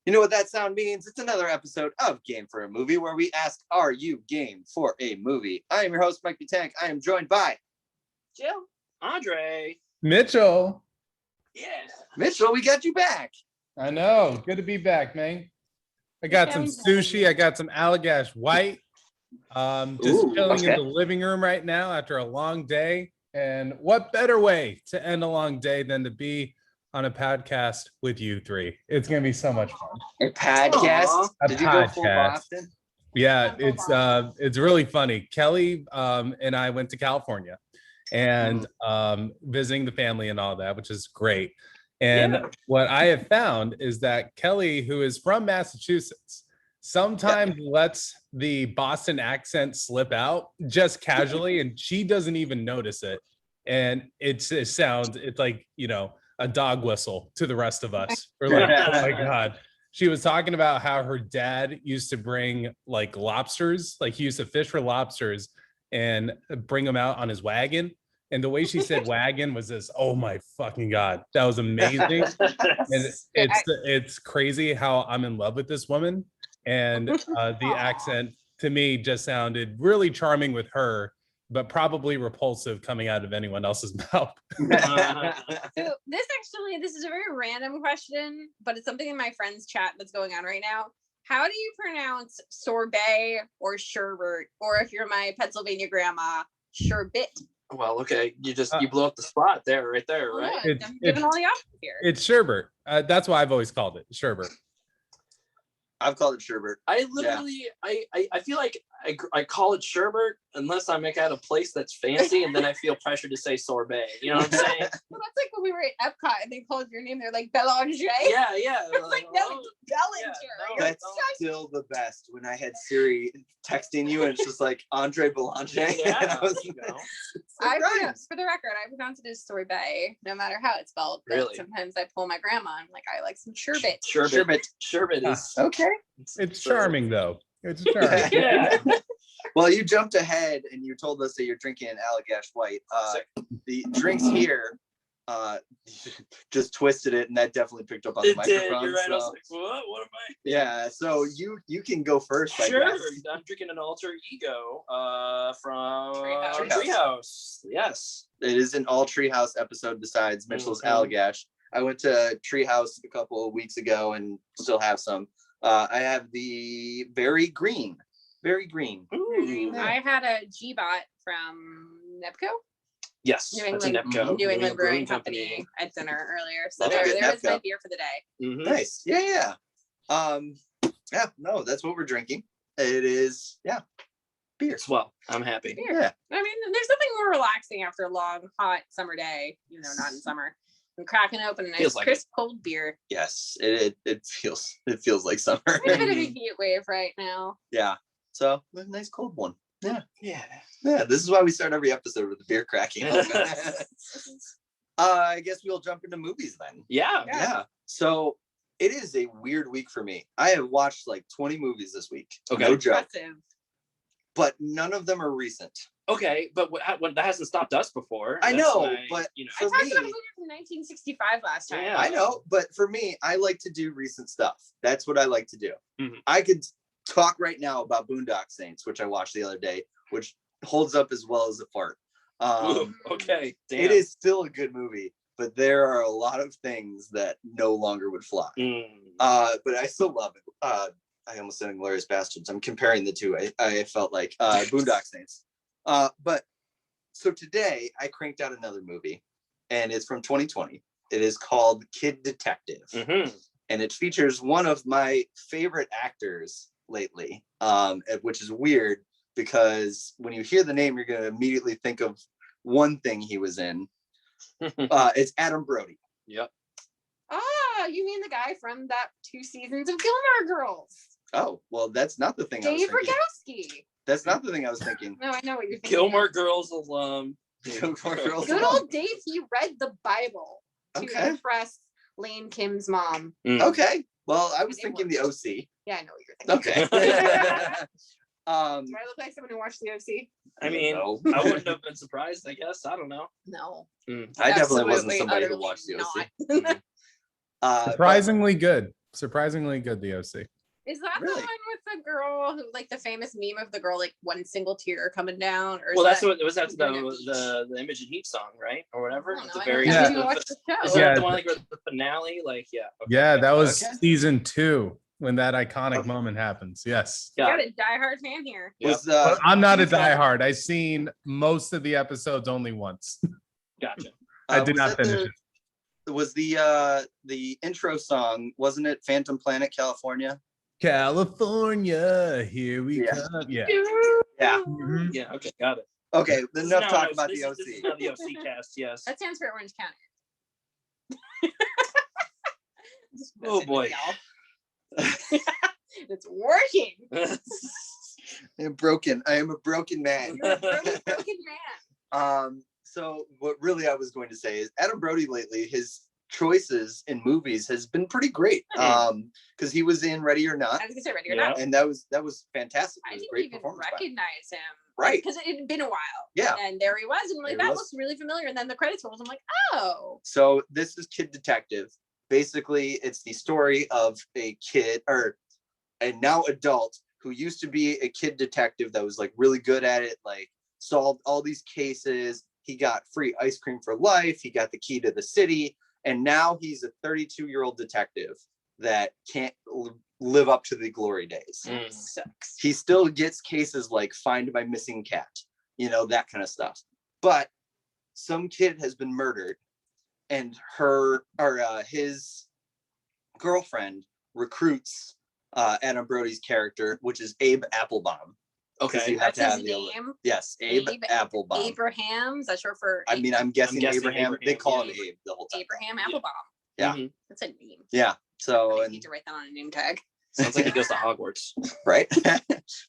You know what that sound means? It's another episode of Game for a Movie where we ask, are you game for a movie? I am your host, Mike B-Tank. I am joined by Jill, Andre, Mitchell. yeah, Mitchell. We got you back. I know. Good to be back, man. I got some sushi. I got some Allagash White. Just chilling in the living room right now after a long day. And what better way to end a long day than to be on a podcast with you three? It's gonna be so much fun. A podcast? Did you go full Boston? Yeah, it's really funny. Kelly and I went to California and visiting the family and all that, which is great. And what I have found is that Kelly, who is from Massachusetts, sometimes lets the Boston accent slip out just casually, and she doesn't even notice it. And it sounds, it's like, you know, a dog whistle to the rest of us. We're like, oh my God. She was talking about how her dad used to bring like lobsters, like he used to fish for lobsters and bring them out on his wagon. And the way she said wagon was this, oh my fucking God, that was amazing. And it's crazy how I'm in love with this woman. And the accent to me just sounded really charming with her, but probably repulsive coming out of anyone else's mouth. So this is a very random question, but it's something in my friends chat that's going on right now. How do you pronounce sorbet or sherbet? Or if you're my Pennsylvania grandma, sherbet? Well, okay, you blew up the spot there, right there, right? Yeah, I'm giving all the options here. It's sherbet. That's why I've always called it sherbet. I've called it sherbet. I literally, I feel like I call it sherbet unless I'm like at a place that's fancy, and then I feel pressure to say sorbet. You know what I'm saying? Well, that's like when we were at Epcot and they called your name. They're like Belanger. Yeah. It's like no, it's Bellinger. Yeah, no, That's still the best. When I had Siri texting you and it's just like Andre Belanger. Yeah, and I was, for the record, I pronounce it as sorbet, no matter how it's spelled. But really? Sometimes I pull my grandma. I'm like, I like some sherbet. Sherbet is okay. It's charming though. It's charming. Yeah. Well, you jumped ahead and you told us that you're drinking an Allagash White. The drinks here just twisted it, and that definitely picked up on the microphone. You're right. So. I was like, what am I? Yeah, so you can go first. Sure. I guess. I'm drinking an alter ego from Treehouse. Yes. It is an all Treehouse episode besides Mitchell's Allagash. I went to Treehouse a couple of weeks ago and still have some. I have the very green. Ooh. I had a G-Bot from M.O.D.O.K. Yes, that's a M.O.D.O.K. New England Brewing Company at dinner earlier. So Okay. there was my beer for the day. Mm-hmm. Nice. Yeah. No, that's what we're drinking. It is, beer. Well, I'm happy. Beer. Yeah. I mean, there's nothing more relaxing after a long, hot summer day, not in summer, than cracking open a nice, crisp, cold beer. Yes, it feels like summer. We're in a bit of a heat wave right now. Yeah. So a nice cold one. Yeah. Yeah. This is why we start every episode with the beer cracking. I guess we'll jump into movies then. Yeah. So it is a weird week for me. I have watched like 20 movies this week. Okay. No joke. Impressive. But none of them are recent. Okay, but that hasn't stopped us before. I know, but I talked about a movie from 1965 last time. Yeah. I know, but for me, I like to do recent stuff. That's what I like to do. Mm-hmm. I could talk right now about M.O.D.O.K Saints, which I watched the other day, which holds up as well as a fart. Okay, damn. It is still a good movie, but there are a lot of things that no longer would fly. But I still love it. I almost said Inglourious Bastards. I'm comparing the two. I felt like M.O.D.O.K Saints. But so today I cranked out another movie, and it's from 2020. It is called Kid Detective, and it features one of my favorite actors lately, which is weird because when you hear the name, you're going to immediately think of one thing he was in. It's Adam Brody. Yep. Ah, you mean the guy from that 2 seasons of Gilmore Girls? Oh, well, that's not the thing I was Dave thinking. Rogowski. That's not the thing I was thinking. No, I know what you're thinking. Gilmore Girls alum. Gilmore Girls. Good old Dave, he read the Bible to Okay. impress Lane Kim's mom. Okay. Well, I was thinking the OC. Yeah, I know what you're thinking. Okay. Do I look like someone who watched the OC? I mean, No. I wouldn't have been surprised, I guess. I don't know. No. I definitely wasn't Absolutely, somebody who utterly watched the not. OC. Surprisingly good. surprisingly good. The OC. Is that Really? the one with the girl who, like, the famous meme of the girl, like, one single tear coming down? Or Well, that's that what it was. That's Virginia Beach? the Image and Heat song, right, or whatever. I don't At know, the I very haven't end. even watched the show. Isn't Yeah. that the one like where the finale? Like, yeah. Okay, Yeah, that was Okay. season 2 when that iconic moment happens. Yes. You Got got it. a diehard fan here. Yep. Was But I'm not a He's got- diehard. I've seen most of the episodes only once. Gotcha. I did was not that finish it. Was the intro song, wasn't it Phantom Planet California? California, here we Yeah. come. Yeah. Yeah. Mhm. Yeah. Okay. Got it. Okay, then enough talk about this the is- This is now the OC cast. Yes. That stands for Orange County. Just Oh, messing boy. with y'all. It's working. I am broken. I am a broken man. You're a broken man. So what really I was going to say is Adam Brody lately, his choices in movies has been pretty great. Because he was in Ready or Not, I was gonna say Ready or Yeah. Not. and that was fantastic. It I was a didn't great even performance by him. recognize him. Right. Because it had been a while. Yeah. And there he was. And I'm like, There he that was. looks really familiar. And then the credits rolls. I'm like, oh. So this is Kid Detective. Basically, it's the story of a kid or a now adult who used to be a kid detective that was like really good at it, like solved all these cases. He got free ice cream for life. He got the key to the city. And now he's a 32-year-old detective that can't live up to the glory days. Sucks. He still gets cases like Find My Missing Cat, that kind of stuff. But some kid has been murdered, and his girlfriend recruits Adam Brody's character, which is Abe Applebaum. Okay. You have That's to have his the name. yes, Abe Applebaum. Abraham. Is that short for I mean, I'm guessing Abraham. They call yeah. him Abe the whole time. Abraham Yeah. Applebaum. Yeah. Mhm. That's a name. Yeah. So I and need to write that on a name tag. Sounds like he goes to Hogwarts. right,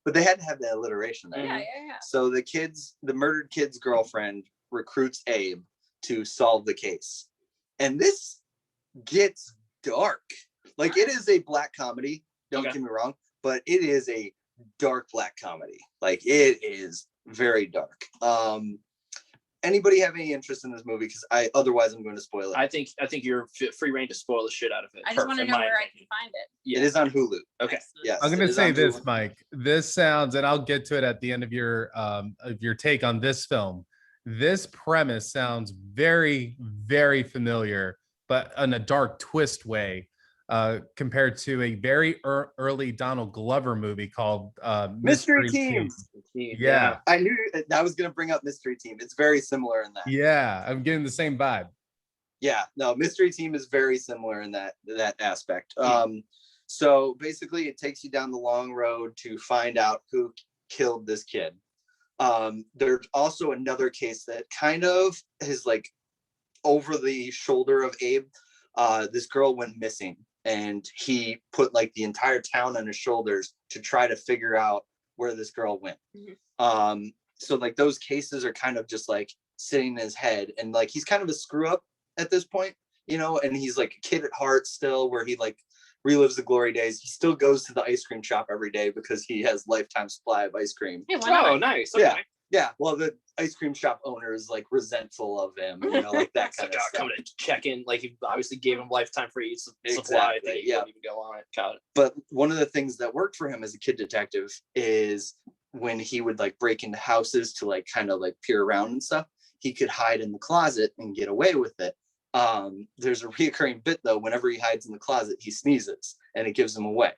but they had to have the alliteration there. Yeah, yeah. So the murdered kid's girlfriend recruits Abe to solve the case. And this gets dark. Like, it is a black comedy, don't get me wrong, but it is a dark black comedy. Like, it is very dark. Anybody have any interest in this movie? Because otherwise I'm going to spoil it. I think you're free reign to spoil the shit out of it. I just want to in know my where I opinion. can find it. Yeah. It is on Hulu. Okay. Yes. I'm it going to is say on this, Hulu. Mike. This sounds, and I'll get to it at the end of your take on this film. This premise sounds very, very familiar, but in a dark twist way, compared to a very early Donald Glover movie called Mystery Team. Yeah. I knew I was going to bring up Mystery Team. It's very similar in that. Yeah, I'm getting the same vibe. Yeah, no, Mystery Team is very similar in that aspect. So basically it takes you down the long road to find out who killed this kid. There's also another case that kind of is like over the shoulder of Abe. This girl went missing, and he put like the entire town on his shoulders to try to figure out where this girl went. Mhm. So like those cases are kind of just like sitting in his head, and like he's kind of a screw up at this point, and he's like a kid at heart still, where he like relives the glory days. He still goes to the ice cream shop every day because he has lifetime supply of ice cream. Hey, why not? Oh, nice. Okay. Yeah, well, the ice cream shop owner is like resentful of him, like that It's kind like, of stuff. coming to check in. Like, he obviously gave him lifetime free supply. Exactly, That he yeah. couldn't even go on it. Got it. But one of the things that worked for him as a kid detective is when he would like break into houses to like kind of like peer around and stuff, he could hide in the closet and get away with it. There's a reoccurring bit though, whenever he hides in the closet, he sneezes and it gives him away.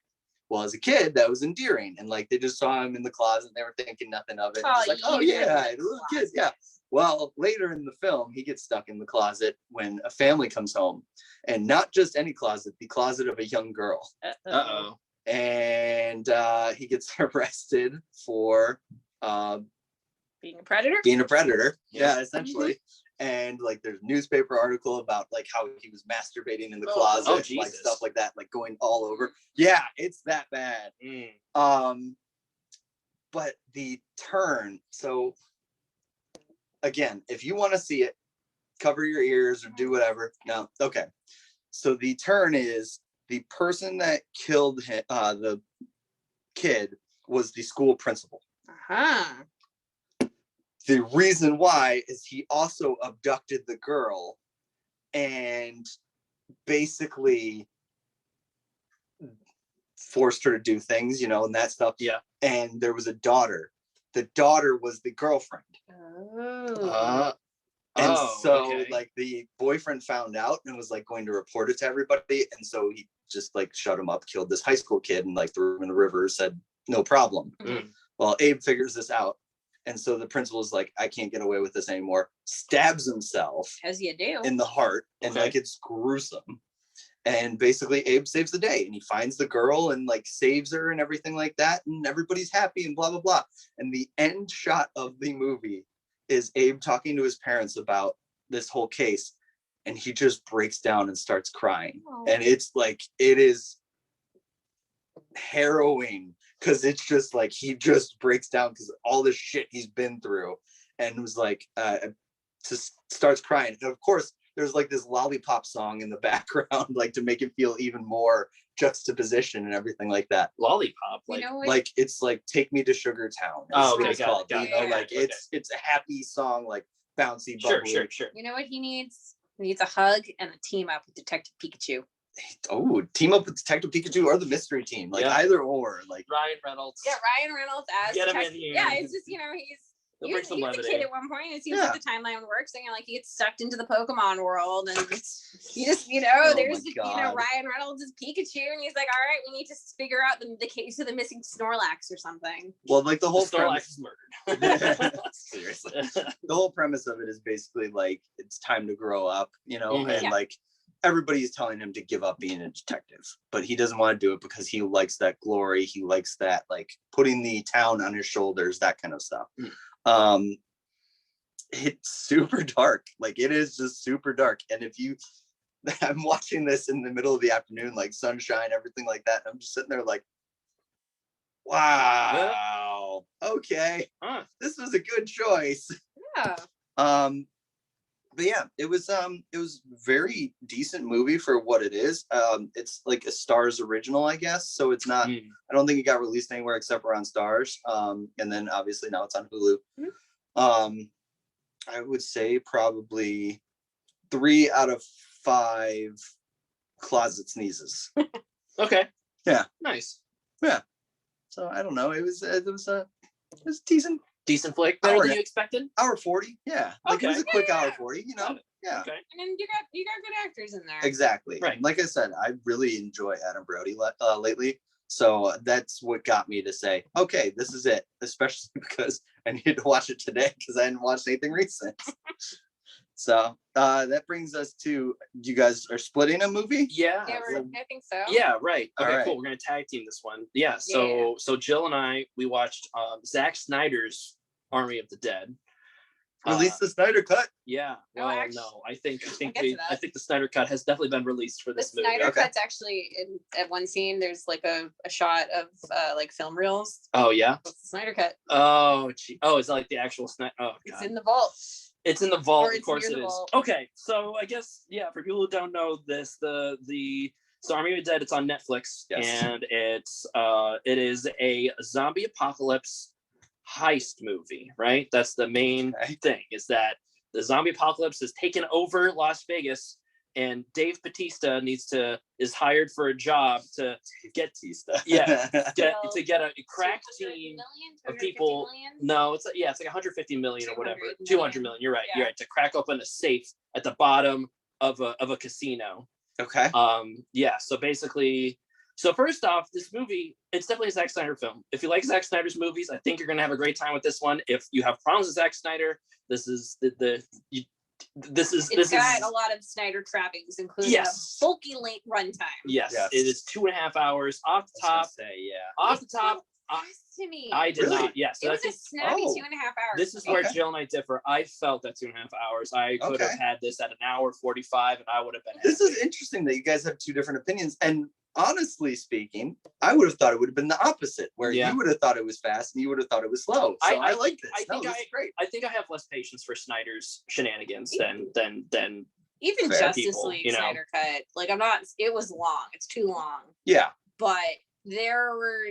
Well, as a kid, that was endearing, and like they just saw him in the closet and they were thinking nothing of it. It's like, oh yeah, little kid, yeah. Well, later in the film, he gets stuck in the closet when a family comes home, and not just any closet, the closet of a young girl. Uh-oh. And he gets arrested for Being a predator? being a predator. Yeah. Yeah, essentially. And like there's a newspaper article about like how he was masturbating in the Oh, closet, like Jesus. stuff like that, like going all over. Yeah, it's that bad. But the turn, so again, if you want to see it, cover your ears or do whatever. No, okay. So the turn is the person that killed him, the kid, was the school principal. Uh-huh. The reason why is he also abducted the girl and basically forced her to do things, you know, and that stuff. Yeah. And there was a daughter. The daughter was the girlfriend. And so like the boyfriend found out and was like going to report it to everybody. And so he just like shut him up, killed this high school kid and like threw him in the river, said, no problem. Well, Abe figures this out. And so the principal is like, I can't get away with this anymore. Stabs himself as you do in the heart. And like, it's gruesome. And basically Abe saves the day and he finds the girl and like saves her and everything like that. And everybody's happy and blah, blah, blah. And the end shot of the movie is Abe talking to his parents about this whole case. And he just breaks down and starts crying. And it's like, it is harrowing because it's just like, he just breaks down because all this shit he's been through and was like, just starts crying. And of course, there's like this lollipop song in the background, like to make it feel even more juxtaposition and everything like that. Lollipop, like, you know what? Like it's like Take Me to Sugar Town. It's called. You know, like it's a happy song, like bouncy, bubbly. Sure. You know what he needs? He needs a hug and a team up with Detective Pikachu. Oh, team up with Detective Pikachu or the mystery team, like either or, like Ryan Reynolds. Yeah, Ryan Reynolds as get him in here. Yeah, it's just, you know, he's a kid at one point. It seems like the timeline works, and you're like, he gets sucked into the Pokemon world, and you just, you know, there's, you know, Ryan Reynolds is Pikachu, and he's like, all right, we need to figure out the case of the missing Snorlax or something. Well, like the whole Snorlax is murdered. Seriously, the whole premise of it is basically like it's time to grow up, you know, and like everybody is telling him to give up being a detective, but he doesn't want to do it because he likes that glory. He likes that, like putting the town on his shoulders, that kind of stuff. It's super dark. Like it is just super dark. And if you, I'm watching this in the middle of the afternoon, like sunshine, everything like that. And I'm just sitting there like, wow, okay, this was a good choice. But yeah, it was very decent movie for what it is. It's like a Starz original, I guess. So it's not, I don't think it got released anywhere except for on Starz. And then obviously now it's on Hulu. I would say probably 3 out of 5 closet sneezes. Okay. Yeah. Nice. Yeah. So I don't know. It was decent. Decent flick. Better than you expected. Hour 40. Yeah. Like it was a quick hour 40. You know. Yeah. Okay. And then you got good actors in there. Exactly. Right. Like I said, I really enjoy Adam Brody lately. So that's what got me to say, okay, this is it. Especially because I needed to watch it today because I hadn't watched anything recent. So that brings us to, you guys are splitting a movie? Yeah. I think so. Yeah, right. Okay, right. Cool. We're gonna tag team this one. Yeah. So Jill and I, we watched Zack Snyder's Army of the Dead. Release the Snyder Cut. Yeah. Well, no, I think the Snyder Cut has definitely been released for this movie. The Snyder Cut's actually at one scene. There's like a shot of like film reels. Oh yeah. It's the Snyder Cut. Oh gee. Oh, is that like the actual Snyder? Oh God. It's in the vault. It's in the vault. Of course it is. Vault. Okay, so I guess for people who don't know this, the Army of the Dead, it's on Netflix, and it is a zombie apocalypse heist movie, right? That's the main thing, is that the zombie apocalypse has taken over Las Vegas, and Dave Bautista is hired for a job to get to get a crack team of people. No, it's like 150 million or whatever. 200 million. You're right. Yeah. You're right. To crack open a safe at the bottom of a casino. Okay. So basically, first off, this movie, it's definitely a Zack Snyder film. If you like Zack Snyder's movies, I think you're gonna have a great time with this one. If you have problems with Zack Snyder, this is It's got a lot of Snyder trappings, including a bulky late runtime. Yes, it is 2.5 hours off the top. Off the top. To me, I did not. Yes, it was a snappy 2.5 hours. This is where Jill and I differ. I felt that 2.5 hours. I could have had this at 1:45, and I would have been. This is interesting that you guys have 2 different opinions, and honestly speaking, I would have thought it would have been the opposite, where you would have thought it was fast and you would have thought it was slow. So I like this. This is great. I think I have less patience for Snyder's shenanigans than even Justice League Snyder Cut. Like it was long. It's too long. Yeah. But there were,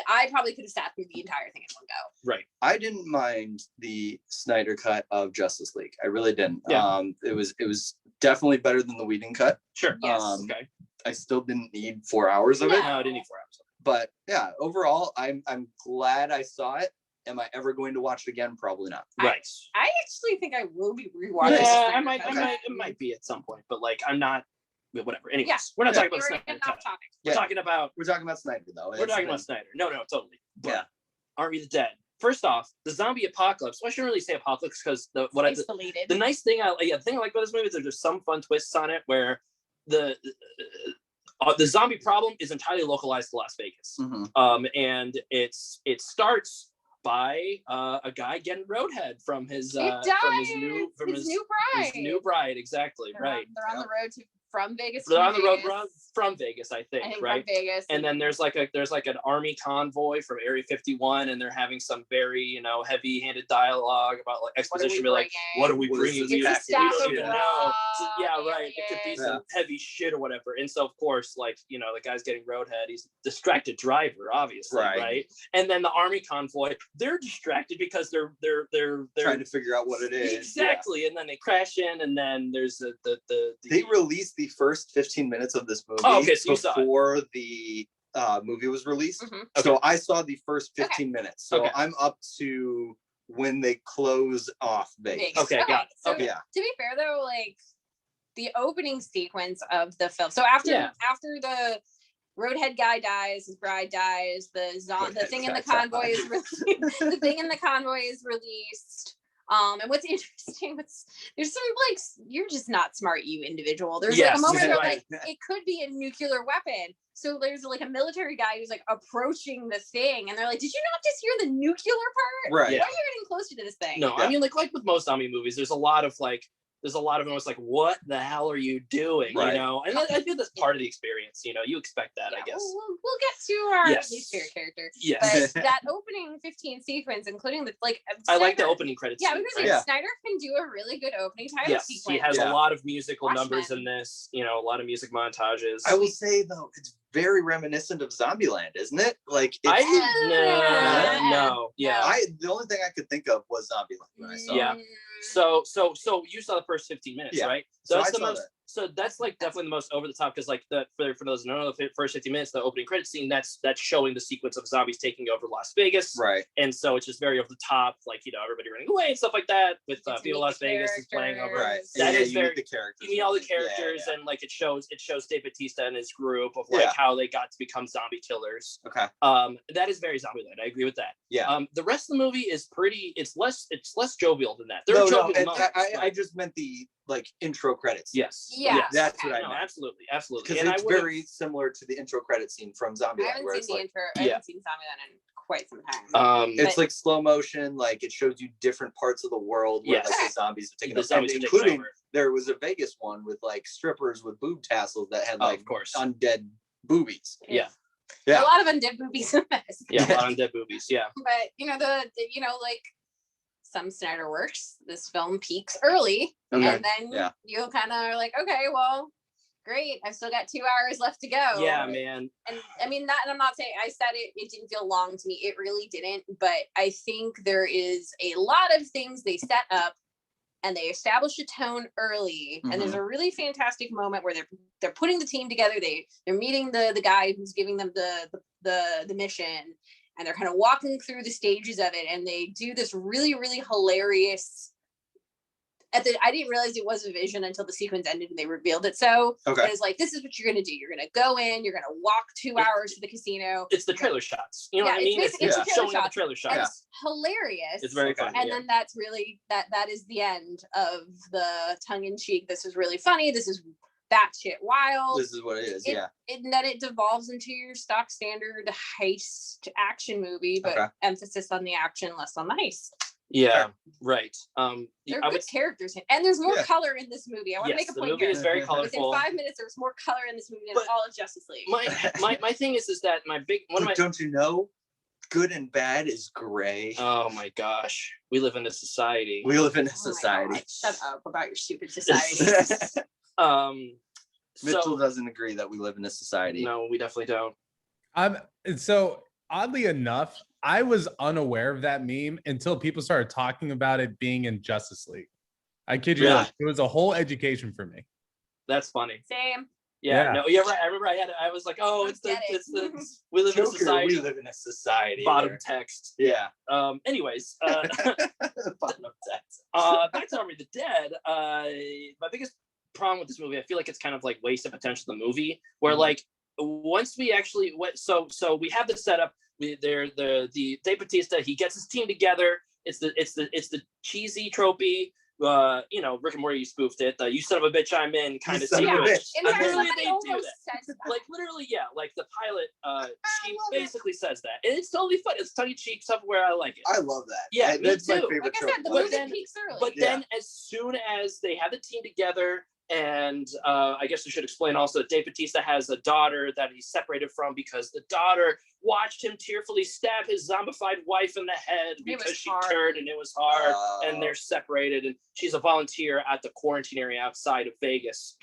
I probably could have sat through the entire thing in one go. Right. I didn't mind the Snyder Cut of Justice League. I really didn't. Yeah. It was definitely better than the Whedon cut. Sure. Yes. Okay. I still didn't need 4 hours of it. No, I didn't need 4 But yeah, overall, I'm glad I saw it. Am I ever going to watch it again? Probably not. Right. I actually think I will be rewatching. Yeah, it might be at some point, but like I'm not. Whatever. Anyways, we're not talking about Snyder. We're talking about Snyder though. We're talking about Snyder. No, totally. But Army of the Dead. First off, the zombie apocalypse. Well, I shouldn't really say apocalypse because the nice thing the thing I like about this movie is there's some fun twists on it where the zombie problem is entirely localized to Las Vegas. Mm-hmm. And it starts by a guy getting roadhead from his new bride. Exactly. Right. They're on the road from Vegas. They're on the road from Vegas, I think right? From Vegas. And then there's like an army convoy from Area 51, and they're having some very heavy-handed dialogue about like exposition. Be like, what are we bringing? We don't even know. So, yeah, right. It could be some heavy shit or whatever. And so of course, like the guy's getting roadhead. He's a distracted driver, obviously, right? And then the army convoy, they're distracted because they're trying to figure out what it is. Exactly. And then they crash in, and then there's they released the first 15 minutes of this movie before the movie was released. Mm-hmm. So I saw the first 15 minutes. So I'm up to when they close off Vegas. Okay, got it. So, to be fair though, like the opening sequence of the film. So after the roadhead guy dies, his bride dies, the thing in the convoy is the thing in the convoy is released. And what's interesting, there's some like, you're just not smart, you individual. There's like a moment where like it could be a nuclear weapon. So there's like a military guy who's like approaching the thing, and they're like, "Did you not just hear the nuclear part? Right? Why are you getting closer to this thing?" No, I mean like with most zombie movies, there's a lot of almost like, what the hell are you doing? Right. And I feel that's part of the experience. You expect that, I guess. We'll get to our least favorite character. Yes. But that opening 15 sequence, including the I like the opening credits. Yeah, because Snyder can do a really good opening title sequence. He has a lot of musical numbers in this. A lot of music montages. I will say though, it's very reminiscent of Zombieland, isn't it? Like no. The only thing I could think of was Zombieland when I saw it. So you saw the first 15 minutes, right? So that's the most. So that's like definitely the most over the top because like for those who don't know, the first 15 minutes, the opening credit scene, that's showing the sequence of zombies taking over Las Vegas, right? And so it's just very over the top, like everybody running away and stuff like that. With Viva Las Vegas is playing over, right? That is very the characters. You meet all the characters, and like it shows Dave Bautista and his group of like how they got to become zombie killers. Okay. That is very Zombieland. I agree with that. Yeah. The rest of the movie is pretty. It's less jovial than that. I just meant the like intro credits. Yes. Yeah. That's what I meant. Absolutely. Because it's very similar to the intro credit scene from Zombieland. I haven't seen the intro. I haven't seen Zombieland in quite some time. It's like slow motion. Like it shows you different parts of the world where like the zombies have taken over, including there was a Vegas one with like strippers with boob tassels that had like undead boobies. Yeah. A lot of undead boobies in this. Yeah, a lot of undead boobies. Yeah. But like some Snyder works, this film peaks early, and then you kind of are like, okay, well, great, I've still got 2 hours left to go. Yeah, man. And I mean that, and I'm not saying I said it didn't feel long to me. It really didn't. But I think there is a lot of things they set up, and they establish a tone early. And there's a really fantastic moment where they're putting the team together. They're meeting the guy who's giving them the mission. And they're kind of walking through the stages of it, and they do this really, really hilarious. I didn't realize it was a vision until the sequence ended and they revealed it. So it's like, this is what you're gonna do. You're gonna go in. You're gonna walk 2 hours to the casino. It's the trailer shots. You know what I mean? It's showing the trailer shots. And it's hilarious. It's very funny. And then that's really that is the end of the tongue in cheek. This is really funny. This is batshit wild. This is what it is. And then it devolves into your stock standard heist action movie, but emphasis on the action, less on the heist. Yeah, right. There are good characters, and there's more color in this movie. I want to make a point. The movie is very colorful. Within 5 minutes, there's more color in this movie than all of Justice League. My thing is that don't you know? Good and bad is gray. Oh my gosh. We live in a society. Shut up about your stupid society. Mitchell doesn't agree that we live in a society. No, we definitely don't. So oddly enough, I was unaware of that meme until people started talking about it being in Justice League. I kid you not. It was a whole education for me. That's funny. Same. Yeah, no, yeah, right. I remember I was like, oh, it's the we live in a society. We live in a society. Bottom text. Yeah. Anyways, bottom text. Back to Army of the Dead. My biggest problem with this movie, I feel like it's kind of like wasted potential of the movie, where like once we actually so we have the setup. The Dave Bautista, he gets his team together. It's the cheesy tropey. Rick and Morty spoofed it. You son of a bitch, I'm in kind of sequence. In fact, somebody almost says that. Like literally, yeah. Like the pilot, she basically says that, and it's totally fun. It's tongue in cheek stuff where I like it. I love that. Yeah, that's me too. my favorite. Like I said, the movie peaks early. But then, as soon as they have the team together, and I guess we should explain also that Dave Bautista has a daughter that he's separated from because the daughter watched him tearfully stab his zombified wife in the head because she turned, and it was hard, and they're separated, and she's a volunteer at the quarantine area outside of Vegas.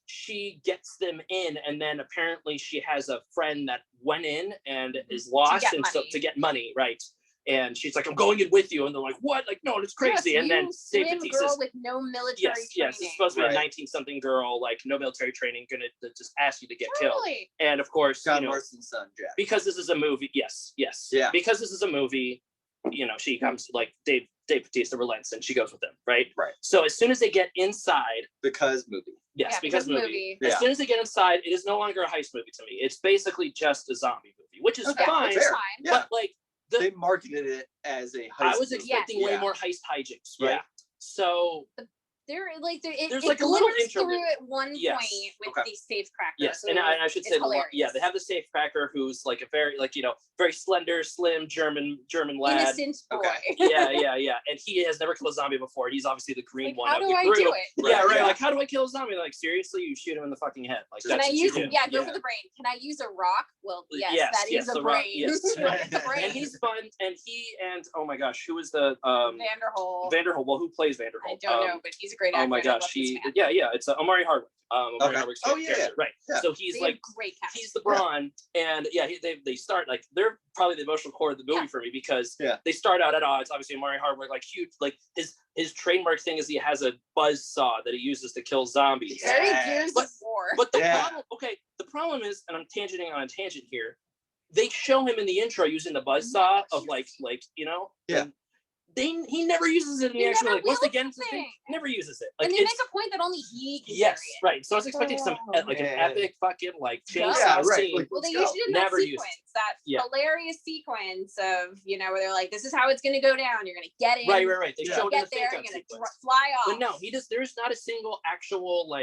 She gets them in, and then apparently she has a friend that went in and is lost, and so to get money, right? And she's like, I'm going in with you. And they're like, what? Like, no, it's crazy. Yes, and then Dave Bautista's girl with no military training. Yes, it's supposed to be a 19-something girl, like no military training, gonna just ask you to get killed. And of course, John Marston's son, Jack. Because this is a movie. Yes. Yeah. Because this is a movie, she comes like Dave Bautista relents and she goes with them, right? Right. So as soon as they get inside, because movie. Yes, because movie. Yeah. As soon as they get inside, it is no longer a heist movie to me. It's basically just a zombie movie, which is fine. But like. They marketed it as a heist. I was expecting way more heist hijinks, right? Yeah. So there's like a little intro through at one point with the safe cracker. Yes, and I should say, they have the safe cracker who's like a very very slender, slim German lad. Innocent boy. Yeah, and he has never killed a zombie before. He's obviously the green one. How do I do it? Yeah, right. Like, how do I kill a zombie? Like, seriously, you shoot him in the fucking head. Like, can I use? Yeah, go for the brain. Can I use a rock? Well, yes, that is a brain. Yes, and he's fun. And oh my gosh, who is the Vanderhol? Well, who plays Vanderhol? I don't know, but he's a great actor. Oh my gosh, it's Omari Hardwick. Hardwick's character, right? Yeah. So he's like great cast. He's the brawn, and they start like they're probably the emotional core of the movie for me because they start out at odds. Obviously, Omari Hardwick, like huge, like his trademark thing is he has a buzz saw that he uses to kill zombies. Very Gears of War. But the problem is, and I'm tangenting on a tangent here. They show him in the intro using the buzz saw of he never uses it in the actual once they get into the thing, never uses it. Like, and they make a point that only he can carry it. Right. So I was expecting some an epic fucking chainsaw scene. Well, they usually do that sequence, that hilarious sequence of where they're like, "This is how it's going to go down. You're going to get in." Right. They show it in the there. You're going to fly off. But no, there's not a single actual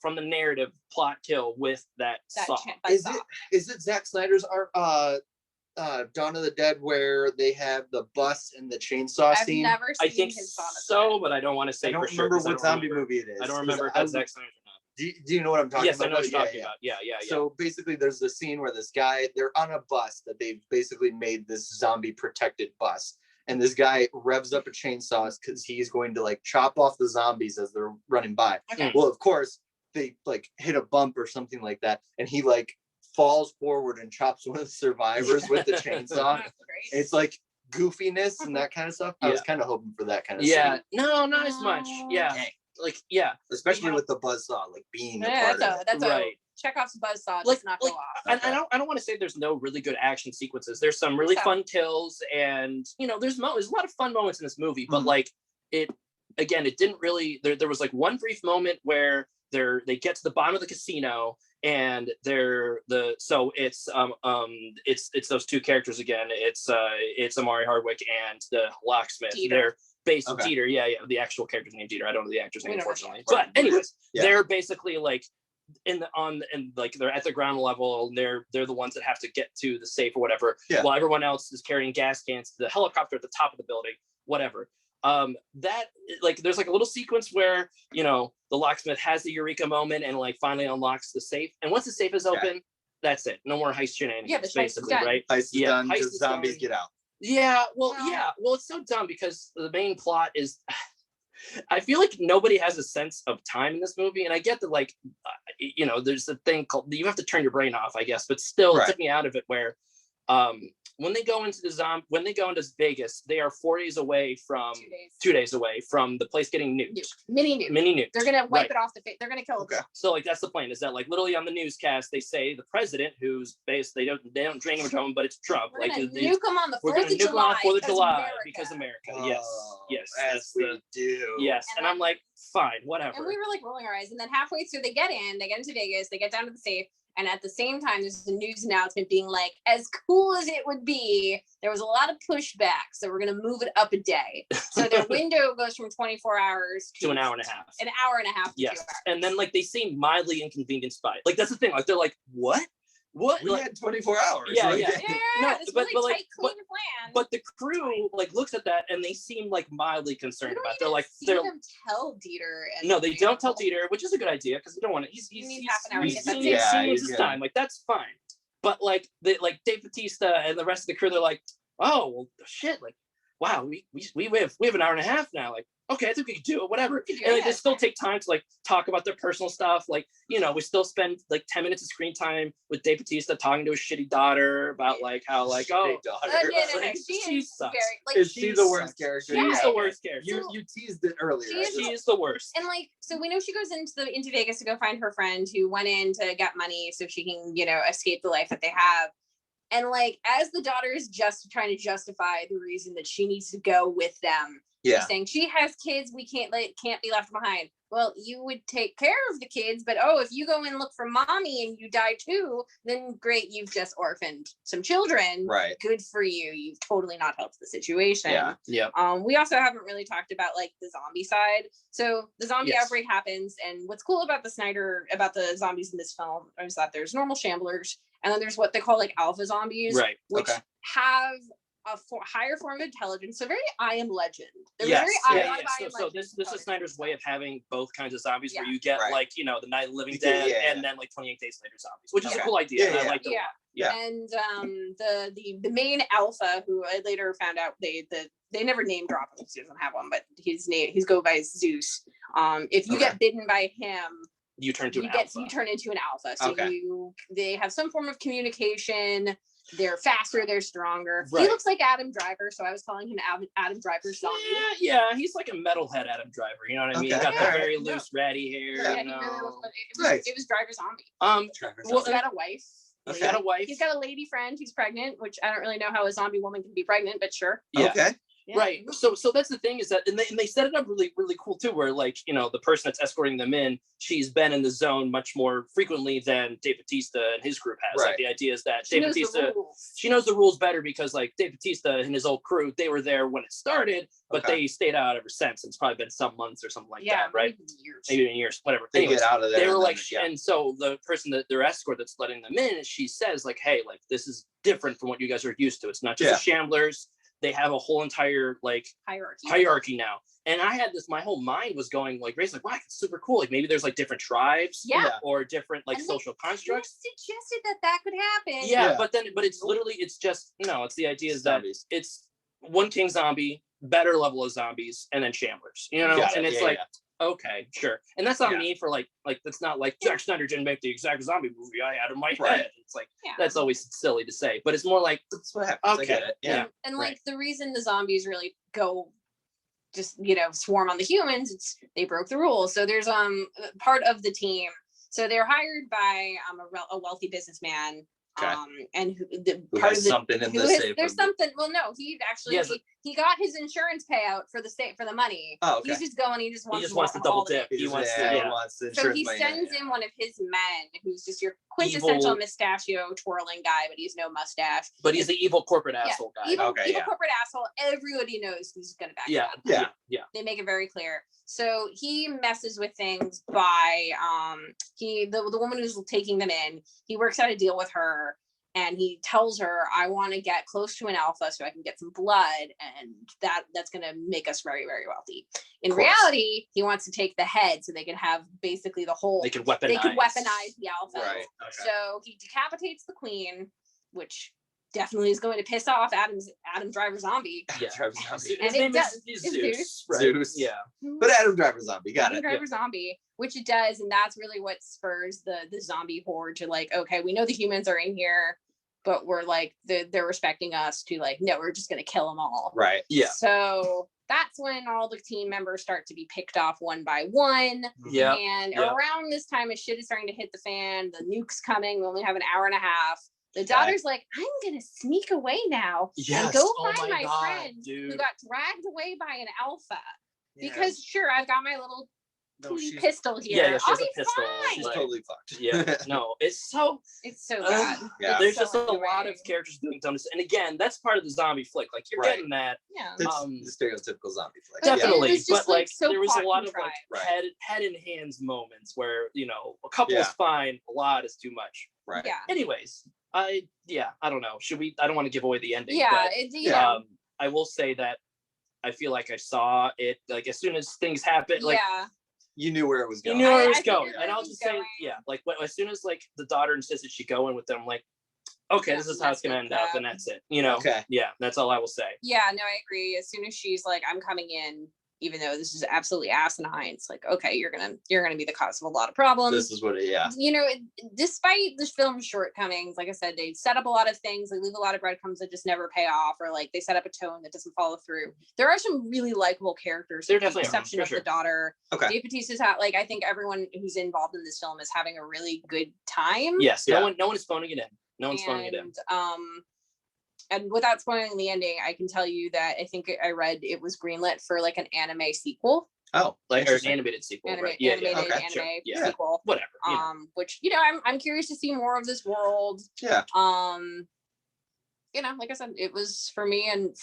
from the narrative plot kill with that saw. Is it Zack Snyder's Dawn of the Dead where they have the bus and the chainsaw scene? I've never seen I think so, but I don't want to say for sure. I don't remember what zombie movie it is. I don't remember if that's Zack Snyder or not. Do you know what I'm talking about? Yes, I know what you're talking about. Yeah. So basically there's a scene where this guy, they're on a bus that they've basically made this zombie protected bus. And this guy revs up a chainsaw because he's going to chop off the zombies as they're running by. Okay. Well, of course, they hit a bump or something like that. And he falls forward and chops one of the survivors with the chainsaw. It's goofiness and that kind of stuff. I was kind of hoping for that kind of stuff. No, not as much. Especially with the buzzsaw being a part of it. That's right. Chekhov's buzzsaw does not go off. And I don't want to say there's no really good action sequences. There's some really fun kills, and there's a lot of fun moments in this movie, but it didn't really. There was one brief moment where they get to the bottom of the casino. And it's those two characters again. It's Omari Hardwick and the locksmith. Dieter. They're based Dieter. Yeah. The actual character's name Dieter. I don't know the actor's name, unfortunately. But anyways, they're basically they're at the ground level. And they're the ones that have to get to the safe or whatever. Yeah. While everyone else is carrying gas cans to the helicopter at the top of the building. Whatever. There's a little sequence where the locksmith has the eureka moment and finally unlocks the safe, and once the safe is open, that's it. No more heist shenanigans, basically, right? Heist is done. Just zombies get out. Well, it's so dumb because the main plot is I feel like nobody has a sense of time in this movie, and I get that there's a thing called you have to turn your brain off, I guess, but still it took me out of it where when they go into Vegas, they are 4 days away from 2 days away from the place getting nuked. Mini nuked. They're gonna wipe it off the face. They're gonna kill them. So like that's the plan. Is that like literally on the newscast they say the president, who's based, they don't drink him or Trump, but it's Trump. We're like gonna nuke them on the 4th of July. 4th of July because America. Oh, yes, as we do. Yes, and I'm like, fine, whatever. And we were like rolling our eyes, and then halfway through they get into Vegas, they get down to the safe. And at the same time, there's a news announcement being like, as cool as it would be, there was a lot of pushback. So we're going to move it up a day. So their window goes from 24 hours to an hour and a half. An hour and a half to 2 hours. And then like they seem mildly inconvenienced by it. Like that's the thing. Like they're like, what? We had 24 hours. Yeah, no, it's really tight, clean plan. But the crew like looks at that and they seem like mildly concerned about it. They're like, they're tell Dieter. No, they don't tell Dieter, which is a good idea because they don't want to. He's half an hour. He's his time. Like that's fine. But like Dave Bautista and the rest of the crew, they're like, oh well, shit. Like, wow, we have an hour and a half now. Like, okay, I think we could do it, whatever. And like, they still take time to like talk about their personal stuff. Like, you know, we still spend like 10 minutes of screen time with Dave Bautista talking to his shitty daughter about like how like, oh, she sucks. Is she the worst character? She's the worst character. You teased it earlier. She is the worst. And like, so we know she goes into Vegas to go find her friend who went in to get money so she can, you know, escape the life that they have. And like, as the daughter is just trying to justify the reason that she needs to go with them. Yeah. She's saying she has kids, we can't be left behind. Well, you would take care of the kids, but if you go and look for mommy and you die too, then great, you've just orphaned some children. Right. Good for you. You've totally not helped the situation. Yeah. Yeah. We also haven't really talked about like the zombie side. So the zombie outbreak happens, and what's cool about about the zombies in this film is that there's normal shamblers, and then there's what they call like alpha zombies, right? Which have a higher form of intelligence, so very I Am Legend. So this is Snyder's way of having both kinds of zombies, where you get like, you know, the Night of the Living Dead, and then like 28 Days Later zombies, which is a cool idea. I like it. Yeah. And the main alpha, who I later found out they never name drop him because he doesn't have one, but he's go by Zeus. If you get bitten by him, you turn into an alpha. You turn into an alpha. So they have some form of communication. They're faster, they're stronger. Right. He looks like Adam Driver, so I was calling him Adam Driver's zombie. Yeah, he's like a metalhead Adam Driver. You know what I mean? He got the very loose, ratty hair. Yeah, he really looks. It was Driver Zombie. He's got a wife. He's got a lady friend who's pregnant, which I don't really know how a zombie woman can be pregnant, but sure. Yeah. Okay. Yeah. Right. So that's the thing, is that and they set it up really, really cool too, where like, you know, the person that's escorting them in, she's been in the zone much more frequently than Dave Bautista and his group has. Right. Like the idea is that Dave Bautista, she knows the rules better because like Dave Bautista and his old crew, they were there when it started, but they stayed out ever since. It's probably been some months or something like that, right? Maybe years, whatever. They get out of there. They were like, and so the person that their escort that's letting them in, she says like, hey, like this is different from what you guys are used to. It's not just the shamblers. They have a whole entire like hierarchy now. And I had this, my whole mind was going like, wow, it's super cool. Like maybe there's like different tribes or different like social constructs. Suggested that could happen. Yeah, but it's literally, it's just, no, it's the idea is that it's one king zombie, better level of zombies, and then shamblers, you know? And it's okay, sure. And that's not me for like that's not like Zack Snyder didn't make the exact zombie movie I had in my head. It's like that's always silly to say, but it's more like that's what happens. Okay. I get it. Yeah. And like the reason the zombies really go just, you know, swarm on the humans, it's they broke the rules. So there's part of the team. So they're hired by a wealthy businessman. And who part of something in the safe. There's something. Well, no, he actually he got his insurance payout for the money. Oh, okay. He's just going. He just wants to double dip. He wants the so he sends in one of his men, who's just your quintessential mustachio twirling guy, but he's no mustache. But he's the evil corporate asshole guy. Evil corporate asshole. Everybody knows who's going to back him. Yeah. They make it very clear. So he messes with things by the woman who's taking them in. He works out a deal with her, and he tells her, "I want to get close to an alpha so I can get some blood, and that's going to make us very, very wealthy." In reality, he wants to take the head so they can have basically the whole. They could weaponize the alpha. Right. Okay. So he decapitates the queen, which definitely is going to piss off Adam Driver Zombie. Yeah, Driver Zombie. And it does. Zeus. Right. Zeus. Yeah. But Adam Driver Zombie. Got it. Driver Zombie, which it does, and that's really what spurs the zombie horde to like, okay, we know the humans are in here. but we're like they're respecting us to like, no, we're just gonna kill them all. Right. Yeah. So that's when all the team members start to be picked off one by one. Yeah. And around this time, as shit is starting to hit the fan, the nuke's coming. We only have an hour and a half. The daughter's like, I'm gonna sneak away now and go find my friend who got dragged away by an alpha. Because sure, I've got my little pistol here. Yeah, she has a pistol. She's totally fucked. Yeah, no, it's so bad. Yeah. There's just a lot of characters doing dumbness, and again, that's part of the zombie flick. Like you're getting that. Yeah, the stereotypical zombie flick. Definitely, but like so there was a lot of contrived. like head in hands moments where a couple is fine, a lot is too much. Right. Yeah. Anyways, I don't know. Should we? I don't want to give away the ending. Yeah. But, I will say that I feel like I saw it like as soon as things happen. Like, you knew where it was going. You knew where it was going. And I'll just say, like as soon as like the daughter insisted she go in with them, I'm like, okay, this is how it's gonna end up, and that's it. Okay. Yeah, that's all I will say. Yeah, no, I agree. As soon as she's like, I'm coming in, even though this is absolutely asinine, it's like, okay, you're gonna be the cause of a lot of problems. This is what despite the film's shortcomings, like I said, they set up a lot of things, they leave a lot of breadcrumbs that just never pay off, or like they set up a tone that doesn't follow through. There are some really likable characters, with the exception of the daughter. Okay. Dave Bautista's I think everyone who's involved in this film is having a really good time. Yes, no one is phoning it in. No one's phoning it in. And without spoiling the ending, I can tell you that I think I read it was greenlit for like an anime sequel. Oh, like an animated sequel, right? Animated okay. anime sequel. Whatever. Which I'm curious to see more of this world. Yeah. Like I said, it was for me and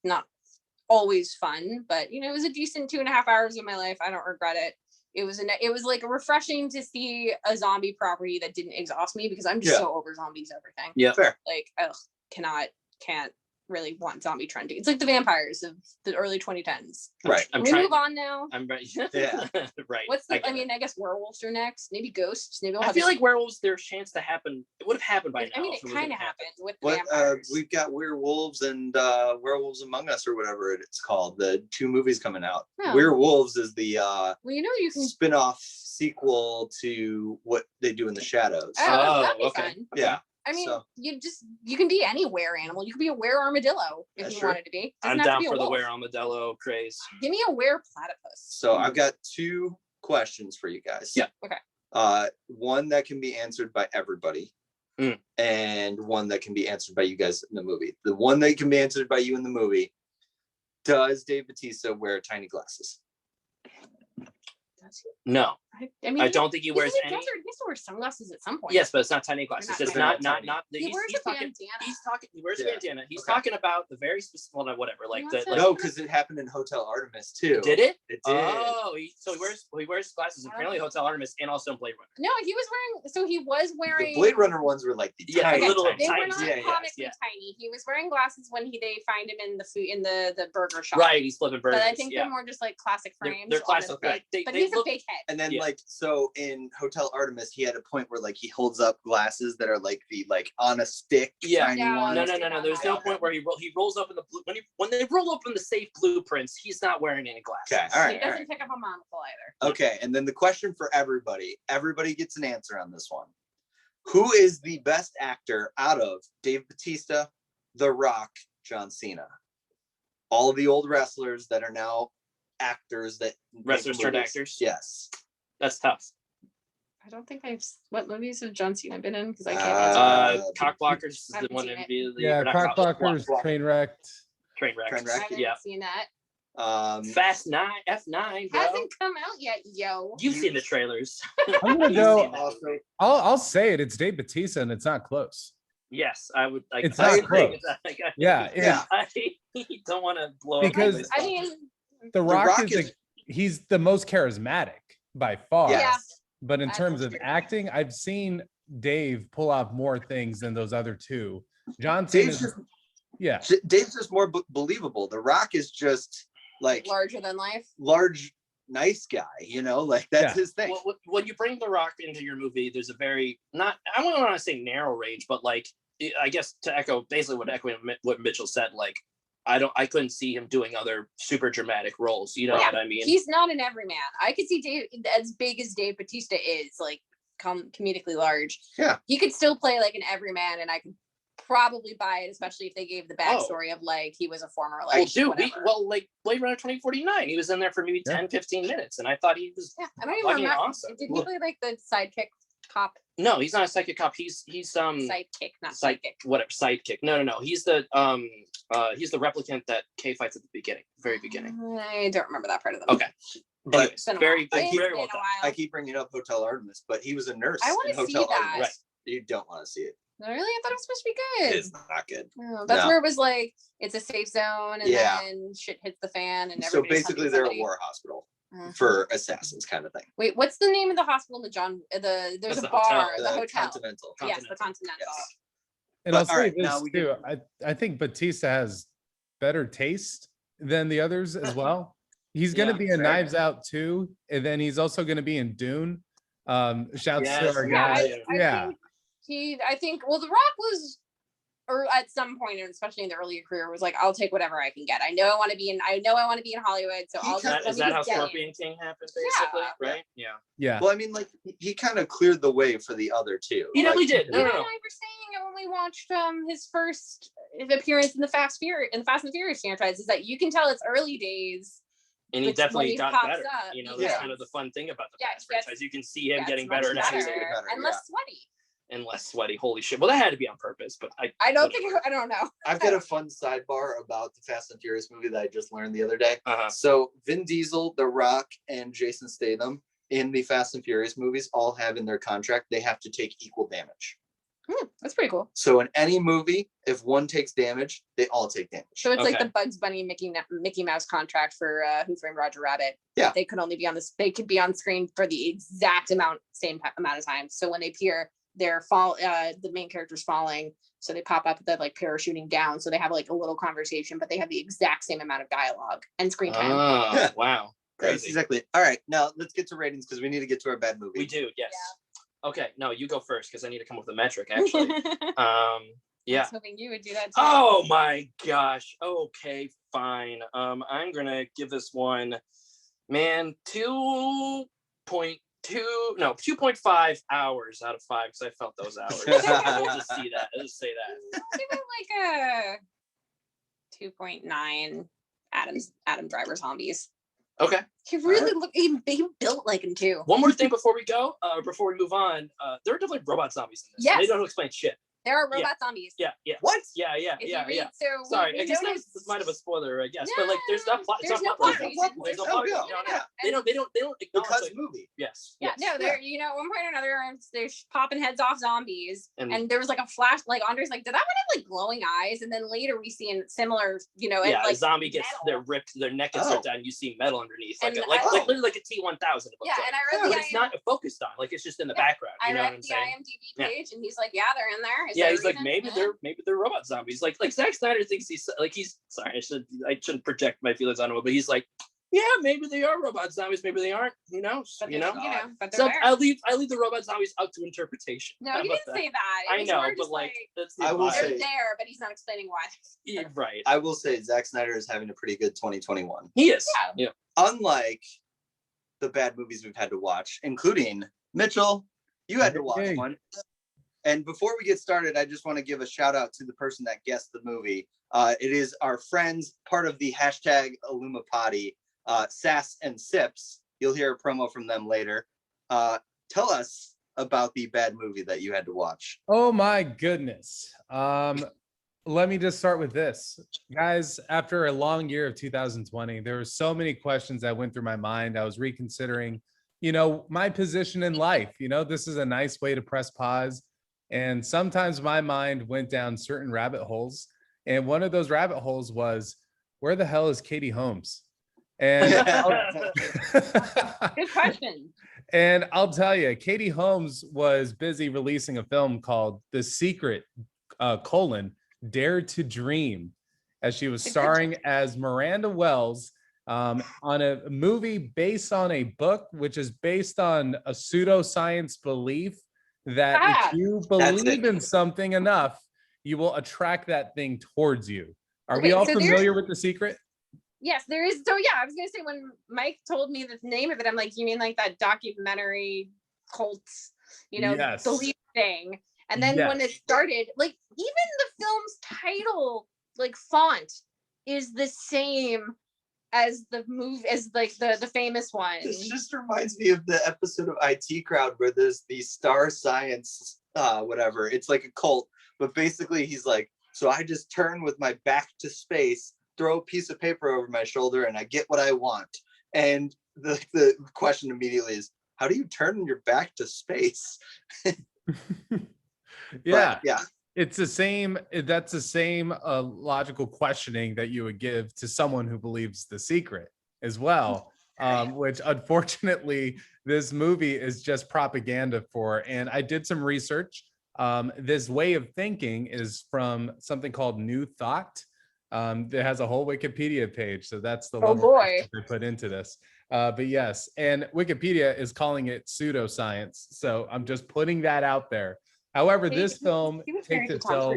not always fun, but it was a decent 2.5 hours of my life. I don't regret it. It was like refreshing to see a zombie property that didn't exhaust me, because I'm just so over zombies, everything. Yeah, fair. Like, can't really want zombie trending. It's like the vampires of the early 2010s. Right. Can we move on now? I'm right. Yeah. Right. I guess werewolves are next. Maybe ghosts. Maybe I feel like werewolves, there's a chance to happen. It would have happened by now. I mean, it kind of happened with the vampires. We've got Werewolves and Werewolves Among Us, or whatever it's called. The 2 movies coming out. Oh. Werewolves is the you can spin-off sequel to what they do in the shadows. That'd be fun. Yeah. I mean, you can be any were animal. You could be a were armadillo if you wanted to be. I'm down for the were armadillo craze. Give me a were platypus. So I've got 2 questions for you guys. Yeah. Okay. One that can be answered by everybody, and one that can be answered by you guys in the movie. The one that can be answered by you in the movie: does Dave Bautista wear tiny glasses? Does he? No. I don't think he wears any. He has to wear sunglasses at some point. Yes, but it's not tiny glasses. It's not. He wears a bandana. He's talking. He wears a bandana. He's talking about the very specific. Well, no, whatever. Like no, because it happened in Hotel Artemis too. Did it? It did. Oh, he wears glasses in apparently Hotel Artemis and also in Blade Runner. No, he was wearing. The Blade Runner ones were like the tiny, they little were tiny. not comically tiny. He was wearing glasses when they find him in the burger shop. Right, he's flipping burgers. But I think they're more just like classic frames. They're classic. But he's a big head. And then so in Hotel Artemis, he had a point where like he holds up glasses that are like the on a stick. Tiny ones. No. There's no point where he rolls up in the blue when they roll up in the safe blueprints. He's not wearing any glasses. Okay, all right. He doesn't pick up a monocle either. Okay, and then the question for everybody. Everybody gets an answer on this one. Who is the best actor out of Dave Bautista, The Rock, John Cena? All of the old wrestlers that are now actors that wrestlers turned actors. Yes. That's tough. I don't think what movies have John Cena been in? Because I can't answer. Cockblockers is the one immediately. Yeah, Cockblockers, Trainwrecked. Trainwreck. I haven't seen that. Fast 9, F9, bro. Hasn't come out yet, yo. You've seen the trailers. I'm gonna go. I'll say it. It's Dave Bautista, and it's not close. Yes, I would. It's not close. Yeah. I don't want to blow because up. I mean, The Rock he's the most charismatic by far. Yes. But in terms of acting, I've seen Dave pull off more things than those other 2. John Cena. Dave's just more believable. The Rock is just like larger than life. Large, nice guy. That's his thing. Well, when you bring The Rock into your movie, there's a very I don't want to say narrow range, but like I guess to echo basically what Mitchell said, like I couldn't see him doing other super dramatic roles. You know what I mean? He's not an everyman. I could see Dave, as big as Dave Bautista is, like comedically large. Yeah. He could still play like an everyman, and I could probably buy it, especially if they gave the backstory of like he was a former like. Well, dude, like Blade Runner 2049, he was in there for maybe 10-15 minutes, and I thought he was I don't even remember. awesome. Did he play like the sidekick cop? No, he's not a sidekick cop. He's sidekick, not sidekick. Whatever, sidekick. No. He's the replicant that Kay fights at the beginning, very beginning. I don't remember that part of the movie. Okay. But very well done. I keep bringing up Hotel Artemis, but he was a nurse. I want to see that. Artemis. Right. You don't want to see it. Really? I thought it was supposed to be good. It's not good. Oh, that's where it was like it's a safe zone, and then shit hits the fan, and so basically they're a war hospital for assassins, kind of thing. Wait, what's the name of the hospital? There's a bar, the hotel. Continental. Yes, the Continental. Yes. And I'll say this too. I think Batista has better taste than the others as well. He's going to be in Knives Out too, and then he's also going to be in Dune. Shouts to our guy. I think The Rock was, or at some point, and especially in the earlier career, was like, I'll take whatever I can get. I know I want to be in Hollywood, so is that how Scorpion King happened, basically? Right? Yeah. Well, I mean, like he kind of cleared the way for the other two. He definitely did. No. I were saying it when we watched his first appearance in the Fast and Furious franchise, is that you can tell it's early days. And he definitely got better. Up, that's kind of the fun thing about the Fast franchise. You can see him getting better and less sweaty. And less sweaty. Holy shit! Well, that had to be on purpose, but I don't know. I've got a fun sidebar about the Fast and Furious movie that I just learned the other day. Uh-huh. So Vin Diesel, The Rock, and Jason Statham in the Fast and Furious movies all have in their contract they have to take equal damage. That's pretty cool. So in any movie, if one takes damage, they all take damage. So it's like the Bugs Bunny Mickey Mouse contract for Who Framed Roger Rabbit. Yeah, they could only be they could be on screen for the same amount of time. So when they appear, the main character's falling, so they pop up, they're like parachuting down, so they have like a little conversation, but they have the exact same amount of dialogue and screen time. Oh, wow. Crazy. That's exactly. All right, now let's get to ratings because we need to get to our bad movie. We do, yes. Yeah. Okay, no, you go first because I need to come up with a metric, actually. I was hoping you would do that too. Oh my gosh. Okay, fine. I'm gonna give this one, man, 2.5 hours out of 5 because I felt those hours. We'll just say that. Give it like a 2.9 Adam Driver zombies. Okay. He really he built like him too. One more thing before we go, before we move on, there are definitely robot zombies in this. Yes. They don't explain shit. There are robot zombies. Yeah. What? Yeah. So sorry, I guess that's might have a spoiler, I guess. But like, there's not plot. There's no plot. There's no plot. They don't acknowledge because movie. Yes. Yeah. No, they're at one point or another, they're popping heads off zombies, and there was like a flash. Like Andre's like, did that one have like glowing eyes? And then later we see in similar, a zombie gets their neck is ripped out, and you see metal underneath, like literally like a T-1000. Yeah, and I read but it's not focused on. Like it's just in the background. I read the IMDb page, and he's like, yeah, they're in there. Yeah, he's like, maybe they're robot zombies. Like Zack Snyder thinks he's sorry, I shouldn't project my feelings on him, but he's like, yeah, maybe they are robot zombies, maybe they aren't. Who knows? But so I leave the robot zombies up to interpretation. No, he didn't say that. I know, but like that's I will say they're there, but he's not explaining why. Yeah, right. I will say Zack Snyder is having a pretty good 2021. He is. Yeah. Unlike the bad movies we've had to watch, including Mitchell, you had to watch one. And before we get started, I just want to give a shout out to the person that guessed the movie. It is our friends, part of the hashtag Illumipati, Sass and Sips. You'll hear a promo from them later. Tell us about the bad movie that you had to watch. Oh my goodness. Let me just start with this. Guys, after a long year of 2020, there were so many questions that went through my mind. I was reconsidering, my position in life. This is a nice way to press pause. And sometimes my mind went down certain rabbit holes. And one of those rabbit holes was, where the hell is Katie Holmes? And good question. And I'll tell you, Katie Holmes was busy releasing a film called The Secret, Dare to Dream, as she was starring as Miranda Wells on a movie based on a book, which is based on a pseudoscience belief that if you believe in something enough, you will attract that thing towards you. Are we all familiar with The Secret? Yes, there is. So yeah, I was gonna say, when Mike told me the name of it, I'm like, you mean like that documentary cult, belief thing? And then when it started, like even the film's title, like font, is the same as the movie, as like the famous one. This just reminds me of the episode of IT Crowd where there's the star science, whatever. It's like a cult, but basically he's like, so I just turn with my back to space, throw a piece of paper over my shoulder, and I get what I want. And the question immediately is, how do you turn your back to space? Yeah. Yeah. It's the same. That's the same logical questioning that you would give to someone who believes The Secret as well, which unfortunately this movie is just propaganda for. And I did some research. This way of thinking is from something called New Thought. That has a whole Wikipedia page. So that's the level they put into this. But yes, and Wikipedia is calling it pseudoscience. So I'm just putting that out there. However, this film takes itself.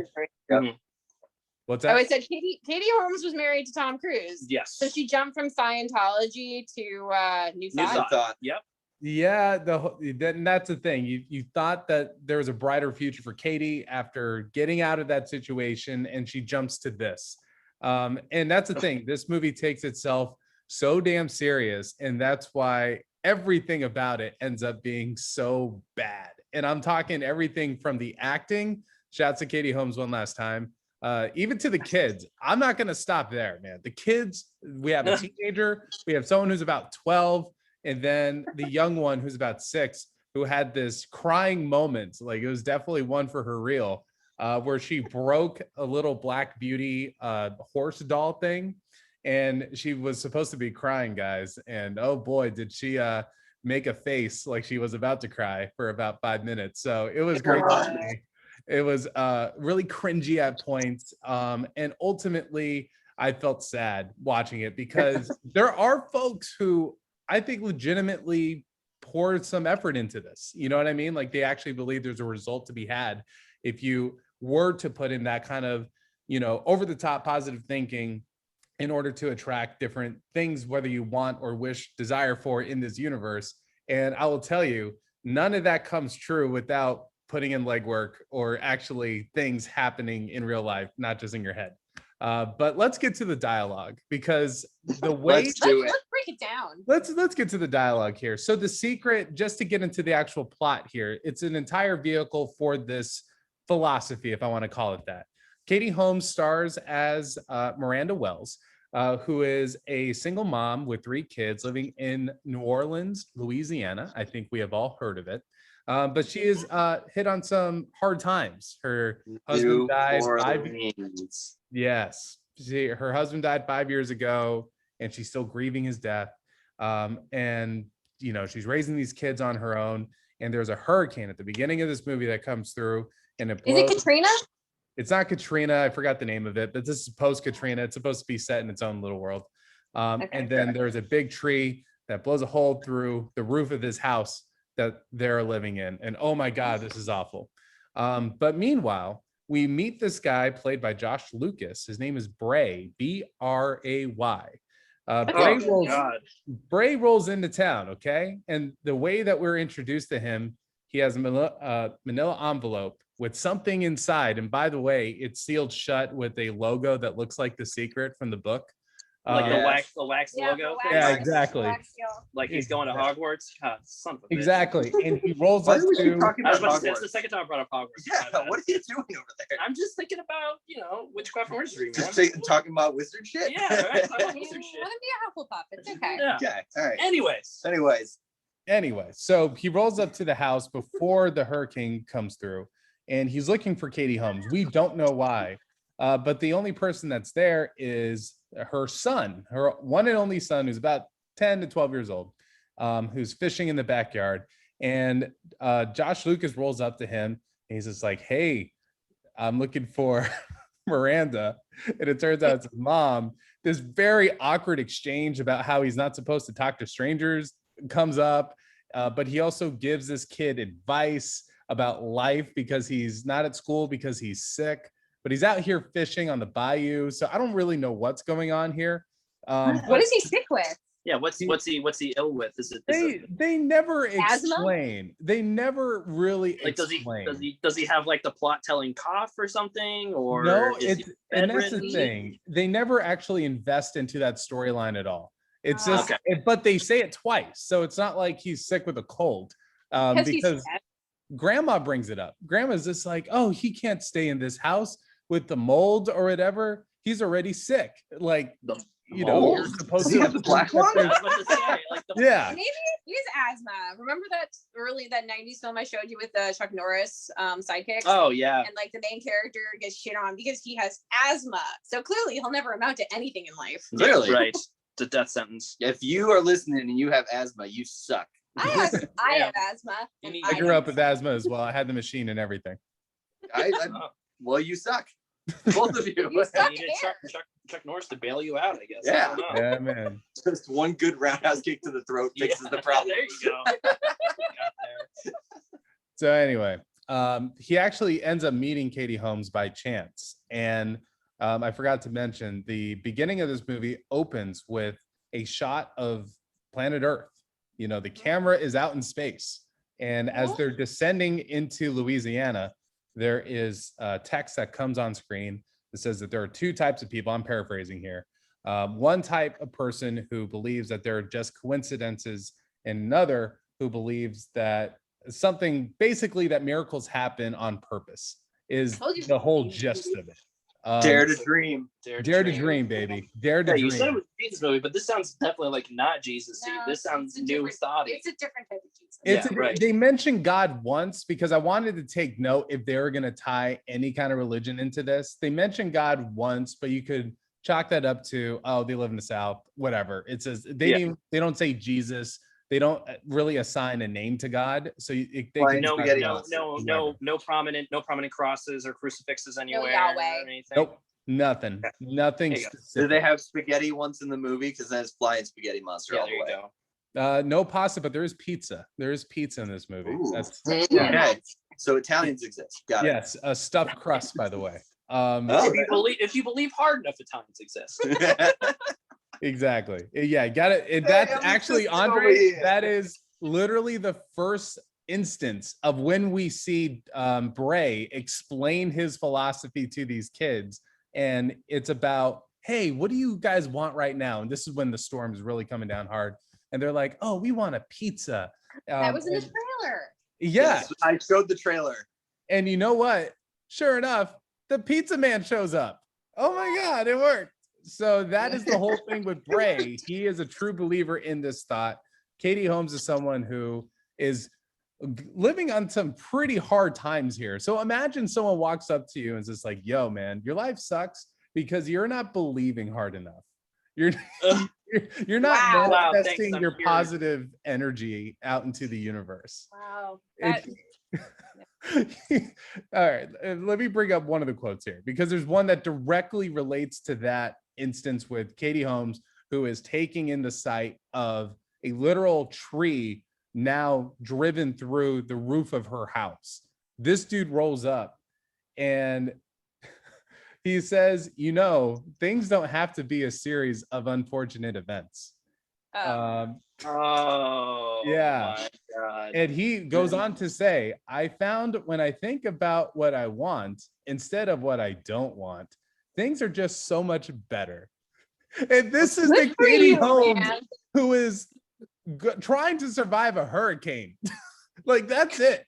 What's that? Oh, I said Katie Holmes was married to Tom Cruise. Yes. So she jumped from Scientology to New Thought. Yep. Yeah, that's the thing. You thought that there was a brighter future for Katie after getting out of that situation, and she jumps to this. And that's the thing. This movie takes itself so damn serious, and that's why everything about it ends up being so bad. And I'm talking everything from the acting, shouts to Katie Holmes one last time, even to the kids. I'm not going to stop there, man. The kids, we have a teenager, we have someone who's about 12, and then the young one who's about 6, who had this crying moment. Like, it was definitely one for her reel, where she broke a little Black Beauty horse doll thing. And she was supposed to be crying, guys. And oh boy, did she make a face like she was about to cry for about 5 minutes. So it was great to see. It was really cringy at points. And ultimately, I felt sad watching it because there are folks who I think legitimately poured some effort into this. You know what I mean? Like, they actually believe there's a result to be had if you were to put in that kind of, over the top positive thinking in order to attract different things, whether you want or wish, desire for in this universe. And I will tell you, none of that comes true without putting in legwork or actually things happening in real life, not just in your head. But let's get to the dialogue, because the way let's break it down. Let's get to the dialogue here. So The Secret, just to get into the actual plot here, it's an entire vehicle for this philosophy, if I want to call it that. Katie Holmes stars as Miranda Wells, who is a single mom with 3 kids living in New Orleans, Louisiana. I think we have all heard of it. But she is hit on some hard times. Her husband died her husband died 5 years ago, and she's still grieving his death. And she's raising these kids on her own. And there's a hurricane at the beginning of this movie that comes through, and it blows. Is it Katrina? It's not Katrina. I forgot the name of it, but this is post-Katrina. It's supposed to be set in its own little world. And then there's a big tree that blows a hole through the roof of this house that they're living in. And oh my God, this is awful. But meanwhile, we meet this guy played by Josh Lucas. His name is Bray, B-R-A-Y. Bray rolls into town, okay? And the way that we're introduced to him, he has a manila envelope with something inside. And by the way, it's sealed shut with a logo that looks like The Secret from the book. Like the wax logo? Yeah, exactly. Like he's going to Hogwarts? God, son of a bitch. Exactly. And he rolls up to... That's the second time I brought up Hogwarts. Yeah, what are you doing over there? I'm just thinking about, witchcraft and wizardry, man. Just talking about wizard shit? Yeah, right? Talking about wizard shit. Let him be a Hufflepuff. It's okay. Yeah. Okay, all right. Anyway, so he rolls up to the house before the hurricane comes through, and he's looking for Katie Holmes. We don't know why, but the only person that's there is her son, her one and only son, who's about 10 to 12 years old, who's fishing in the backyard. And Josh Lucas rolls up to him, and he's just like, hey, I'm looking for Miranda. And it turns out it's his mom. This very awkward exchange about how he's not supposed to talk to strangers comes up, but he also gives this kid advice about life because he's not at school because he's sick, but he's out here fishing on the bayou. So I don't really know what's going on here. What is he sick with? Yeah, what's he ill with? They never Asthma? explain. They never really like explain. does he have like the plot telling cough or something, or No, is he and that's the bedridden? thing. They never actually invest into that storyline at all. It's just, Okay. but they say it twice, so it's not like he's sick with a cold. Because Grandma brings it up. Grandma's just like, oh, he can't stay in this house with the mold or whatever. He's already sick. Like, you know, you're supposed Does he to have the black one? I was about to say, like Yeah. Maybe he has asthma. Remember that 90s film I showed you with the Chuck Norris sidekick? Oh yeah. And like the main character gets shit on because he has asthma. So clearly he'll never amount to anything in life. Really? Right. It's a death sentence. If you are listening and you have asthma, you suck. I have asthma. I grew up with asthma as well. I had the machine and everything. Well, you suck. Both of you. You suck. You needed Chuck Norris to bail you out, I guess. Yeah. I don't know. Yeah, man. Just one good roundhouse kick to the throat fixes the problem. There you go. Got there. So anyway, he actually ends up meeting Katie Holmes by chance. And I forgot to mention, the beginning of this movie opens with a shot of planet Earth. You know, the camera is out in space. And as they're descending into Louisiana, there is text that comes on screen that says that there are two types of people. I'm paraphrasing here. One type of person who believes that there are just coincidences, and another who believes that something, basically that miracles happen on purpose, is the whole gist of it. Dare to dream. Dare to dream, baby. Dare to dream. You said it was a Jesus movie, but this sounds definitely like not Jesus. No, this sounds new It's a different type of Jesus. Right. They mentioned God once because I wanted to take note if they were going to tie any kind of religion into this. They mentioned God once, but you could chalk that up to, oh, they live in the South, whatever. It says they don't say Jesus. They don't really assign a name to God. So no prominent crosses or crucifixes anywhere. No Yahweh. Or anything. Nope. Nothing specific. Do they have spaghetti once in the movie? Because then it's flying spaghetti monster all the way. Go. No pasta, but there is pizza. There is pizza in this movie. Okay. So Italians exist. Got it. Yes, a stuffed crust, by the way. If you believe hard enough, Italians exist. Exactly. Yeah, got it. And that's actually, Andre, that is literally the first instance of when we see Bray explain his philosophy to these kids. And it's about, hey, what do you guys want right now? And this is when the storm is really coming down hard. And they're like, oh, we want a pizza. That was in the trailer. Yeah. Yes, I showed the trailer. And you know what? Sure enough, the pizza man shows up. Oh my God, it worked. So that is the whole thing with Bray. He is a true believer in this thought. Katie Holmes is someone who is living on some pretty hard times here. So imagine someone walks up to you and is just like, yo, man, your life sucks because you're not believing hard enough. You're not manifesting your positive energy out into the universe. Wow. All right, let me bring up one of the quotes here because there's one that directly relates to that instance with Katie Holmes, who is taking in the sight of a literal tree now driven through the roof of her house. This dude rolls up and he says, you know, things don't have to be a series of unfortunate events. Yeah. My God. And he goes on to say, I found when I think about what I want instead of what I don't want, things are just so much better. And this is the Katie Holmes who is trying to survive a hurricane. Like, that's it.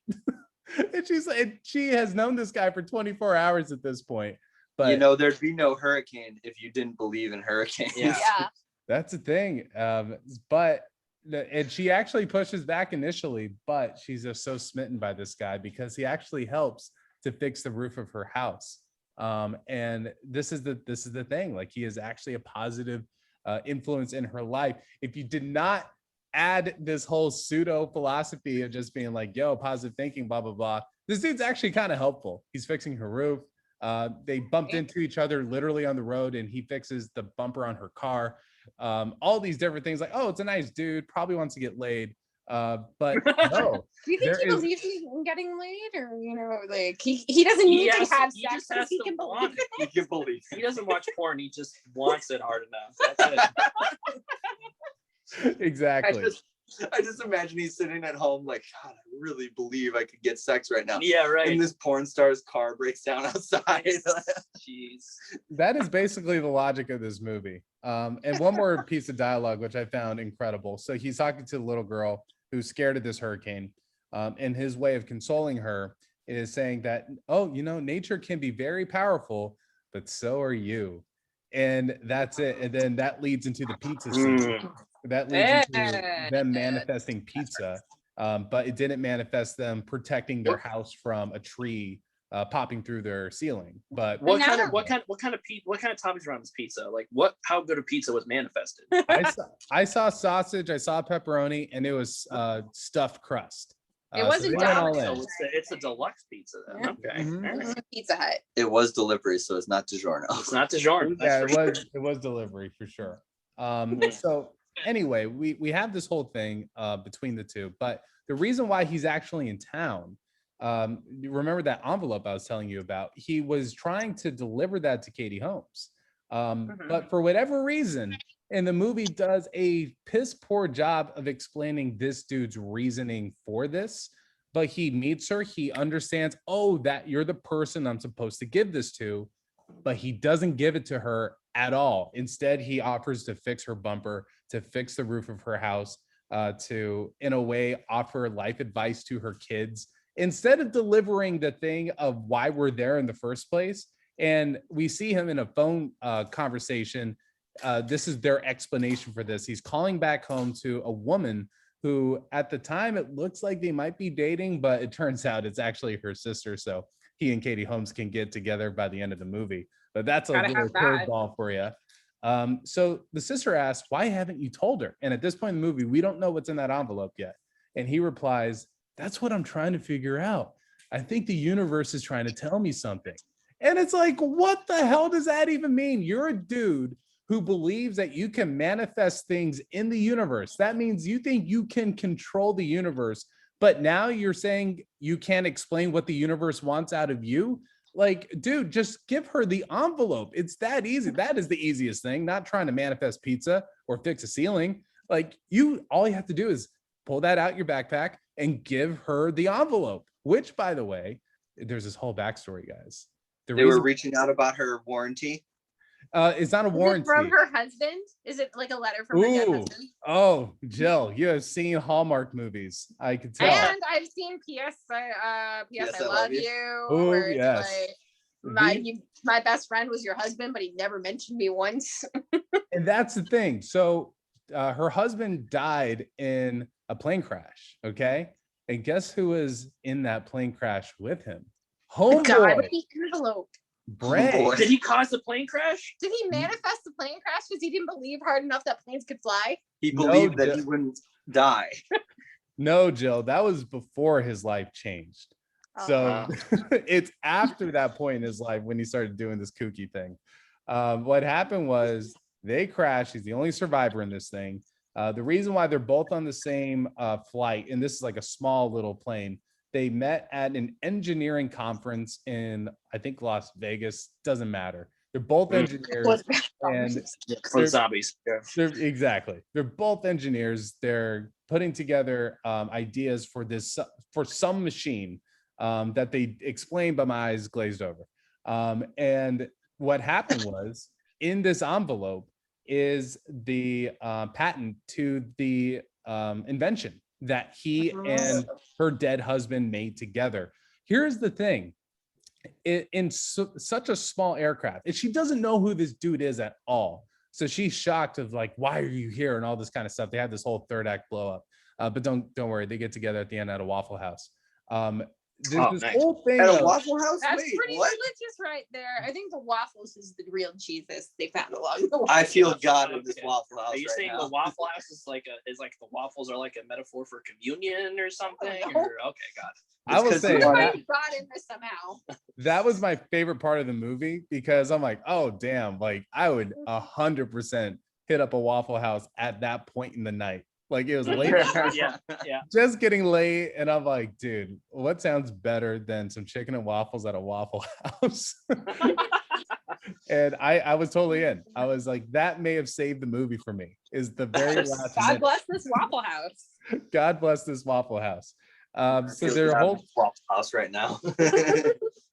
And she's like, she has known this guy for 24 hours at this point. But you know, there'd be no hurricane if you didn't believe in hurricanes. Yeah. That's the thing. And she actually pushes back initially, but she's just so smitten by this guy because he actually helps to fix the roof of her house. And this is the thing. Like, he is actually a positive influence in her life. If you did not add this whole pseudo philosophy of just being like, yo, positive thinking, blah, blah, blah, this dude's actually kind of helpful. He's fixing her roof. They bumped into each other literally on the road, and he fixes the bumper on her car. All these different things, like, oh, it's a nice dude, probably wants to get laid. But no. Do you think he believes in getting laid, or like he doesn't need to have sex because he can believe it? He can believe. He doesn't watch porn. He just wants it hard enough. That's it. Exactly. I just imagine he's sitting at home like, God, I really believe I could get sex right now. Yeah, right. And this porn star's car breaks down outside. Jeez. That is basically the logic of this movie. And one more piece of dialogue, which I found incredible. So he's talking to the little girl who's scared of this hurricane. And his way of consoling her is saying that, oh, you know, nature can be very powerful, but so are you. And that's it. And then that leads into the pizza scene. That leads into them manifesting pizza, but it didn't manifest them protecting their house from a tree popping through their ceiling. But what kind of toppings are on this pizza? Like how good a pizza was manifested? I saw sausage, I saw pepperoni, and it was stuffed crust. It wasn't so it's a deluxe pizza then. Okay. Mm-hmm. Pizza Hut. It was delivery, so it's not DiGiorno. It's not DiGiorno. Yeah, it was delivery for sure. So anyway, we have this whole thing between the two, but the reason why he's actually in town, you remember that envelope I was telling you about? He was trying to deliver that to Katie Holmes, but for whatever reason, and the movie does a piss poor job of explaining this dude's reasoning for this. But he meets her, he understands, oh, that you're the person I'm supposed to give this to, but he doesn't give it to her at all. Instead, he offers to fix her bumper, to fix the roof of her house, to, in a way, offer life advice to her kids, instead of delivering the thing of why we're there in the first place. And we see him in a phone conversation. This is their explanation for this. He's calling back home to a woman who, at the time, it looks like they might be dating, but it turns out it's actually her sister. So he and Katie Holmes can get together by the end of the movie. But that's a little curveball for you. So the sister asks, why haven't you told her? And at this point in the movie, we don't know what's in that envelope yet. And he replies, that's what I'm trying to figure out. I think the universe is trying to tell me something. And it's like, what the hell does that even mean? You're a dude who believes that you can manifest things in the universe. That means you think you can control the universe, but now you're saying you can't explain what the universe wants out of you. Like, dude, just give her the envelope. It's that easy. That is the easiest thing, not trying to manifest pizza or fix a ceiling. Like, all you have to do is pull that out your backpack and give her the envelope, which, by the way, there's this whole backstory, guys. They were reaching out about her warranty. It's not a warranty. From her husband? Is it like a letter from her dead husband? Oh, Jill, you have seen Hallmark movies. I can tell. And I've seen P.S. I love you. Oh, yes. Like, my best friend was your husband, but he never mentioned me once. And that's the thing. So her husband died in a plane crash. Okay. And guess who was in that plane crash with him? Homeboy. Brett. Did he cause the plane crash? Did he manifest the plane crash because he didn't believe hard enough that planes could fly? He believed that he wouldn't die. No, Jill, that was before his life changed. So it's after that point in his life when he started doing this kooky thing. What happened was they crashed. He's the only survivor in this thing. The reason why they're both on the same flight, and this is like a small little plane, they met at an engineering conference in, I think, Las Vegas. Doesn't matter. They're both engineers. And zombies. Exactly. They're both engineers. They're putting together ideas for some machine that they explained, but my eyes glazed over. And what happened was, in this envelope is the patent to the invention that he and her dead husband made together. Here's the thing. In such a small aircraft, and she doesn't know who this dude is at all. So she's shocked of like, why are you here? And all this kind of stuff. They have this whole third act blow up. But don't worry, they get together at the end at a Waffle House. There's this whole thing at a Waffle House. That's pretty religious right there. I think the waffles is the real Jesus they found along the way. I feel God in this Waffle House. Are you saying the Waffle House is like the waffles are like a metaphor for communion or something? Okay, got it. I will say God in this somehow. That was my favorite part of the movie, because I'm like, oh damn, like I would 100% hit up a Waffle House at that point in the night. Like, it was late. yeah. Just getting late. And I'm like, dude, what sounds better than some chicken and waffles at a Waffle House? And I was totally in. I was like, that may have saved the movie for me. Is the very last God minute. bless this Waffle House. God bless this Waffle House. So Feels their bad whole with Waffle House right now.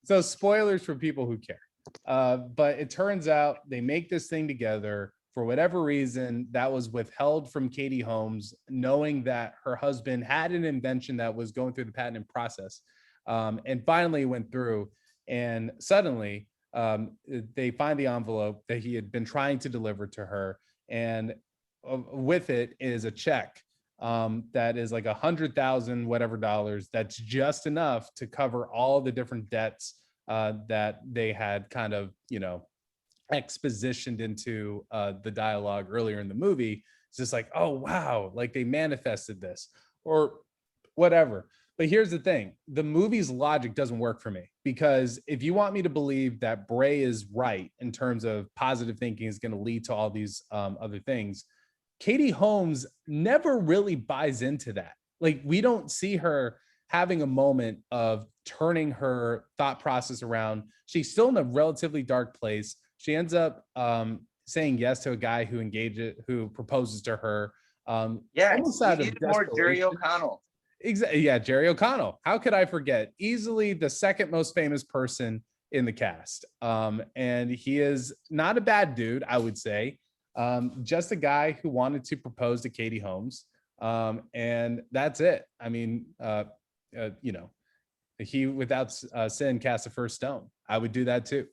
so spoilers for people who care. But it turns out they make this thing together. For whatever reason, that was withheld from Katie Holmes, knowing that her husband had an invention that was going through the patent process, and finally went through. And suddenly, they find the envelope that he had been trying to deliver to her, and with it is a check that is like 100,000 whatever dollars. That's just enough to cover all the different debts that they had kind of, expositioned into the dialogue earlier in the movie. It's just like, oh wow, like they manifested this or whatever. But here's the thing, the movie's logic doesn't work for me, because if you want me to believe that Bray is right in terms of positive thinking is going to lead to all these other things, Katie Holmes never really buys into that. Like, we don't see her having a moment of turning her thought process around. She's still in a relatively dark place. She ends up saying yes to a guy who proposes to her. Almost out of more Jerry O'Connell. Exactly. Yeah, Jerry O'Connell. How could I forget? Easily the second most famous person in the cast. And he is not a bad dude, I would say. Just a guy who wanted to propose to Katie Holmes. And that's it. I mean, he without sin cast the first stone. I would do that too.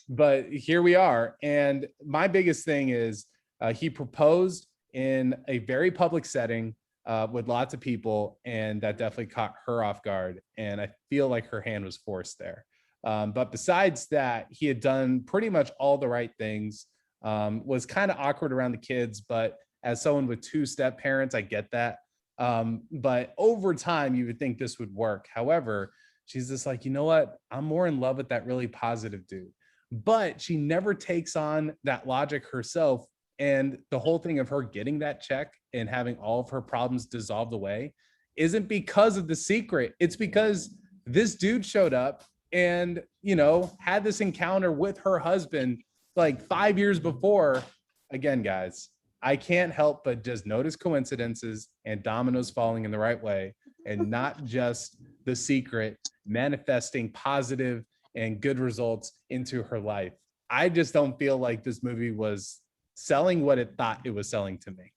But here we are. And my biggest thing is he proposed in a very public setting with lots of people, and that definitely caught her off guard. And I feel like her hand was forced there. But besides that, he had done pretty much all the right things. Was kind of awkward around the kids, but as someone with two step parents, I get that. But over time, you would think this would work. However, she's just like, you know what? I'm more in love with that really positive dude. But she never takes on that logic herself. And the whole thing of her getting that check and having all of her problems dissolved away isn't because of the secret. It's because this dude showed up and, had this encounter with her husband like 5 years before. Again, guys, I can't help but just notice coincidences and dominoes falling in the right way, and not just the secret manifesting positive and good results into her life. I just don't feel like this movie was selling what it thought it was selling to me.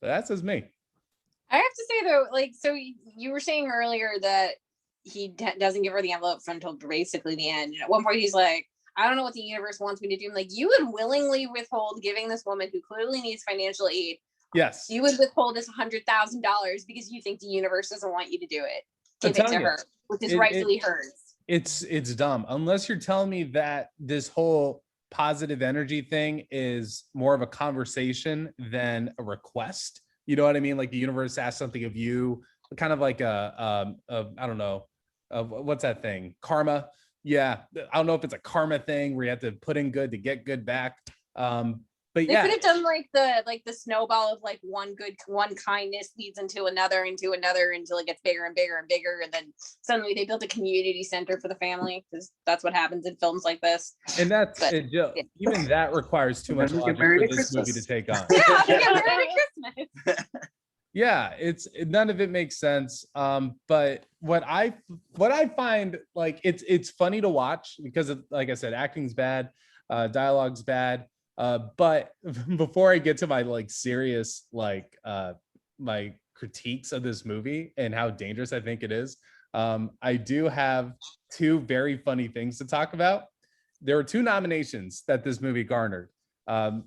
But that's just me. I have to say though, like, so you were saying earlier that he doesn't give her the envelope until basically the end. And at one point he's like, I don't know what the universe wants me to do. I'm like, you would willingly withhold giving this woman who clearly needs financial aid. Yes. You would withhold this $100,000 because you think the universe doesn't want you to do it. Give it to her, which is rightfully hers. It's dumb. Unless you're telling me that this whole positive energy thing is more of a conversation than a request. You know what I mean? Like the universe asks something of you, kind of like I don't know, what's that thing? Karma. Yeah, I don't know if it's a karma thing where you have to put in good to get good back. But they could have done like the snowball of like one kindness leads into another until it gets bigger and bigger and bigger, and then suddenly they built a community center for the family, because that's what happens in films like this. And that's even that requires too much logic for this movie to take on. Christmas. Yeah, none of it makes sense. But what I find, like, it's funny to watch because of, like I said, acting's bad, dialogue's bad. But before I get to my like serious my critiques of this movie and how dangerous I think it is, I do have two very funny things to talk about. There were two nominations that this movie garnered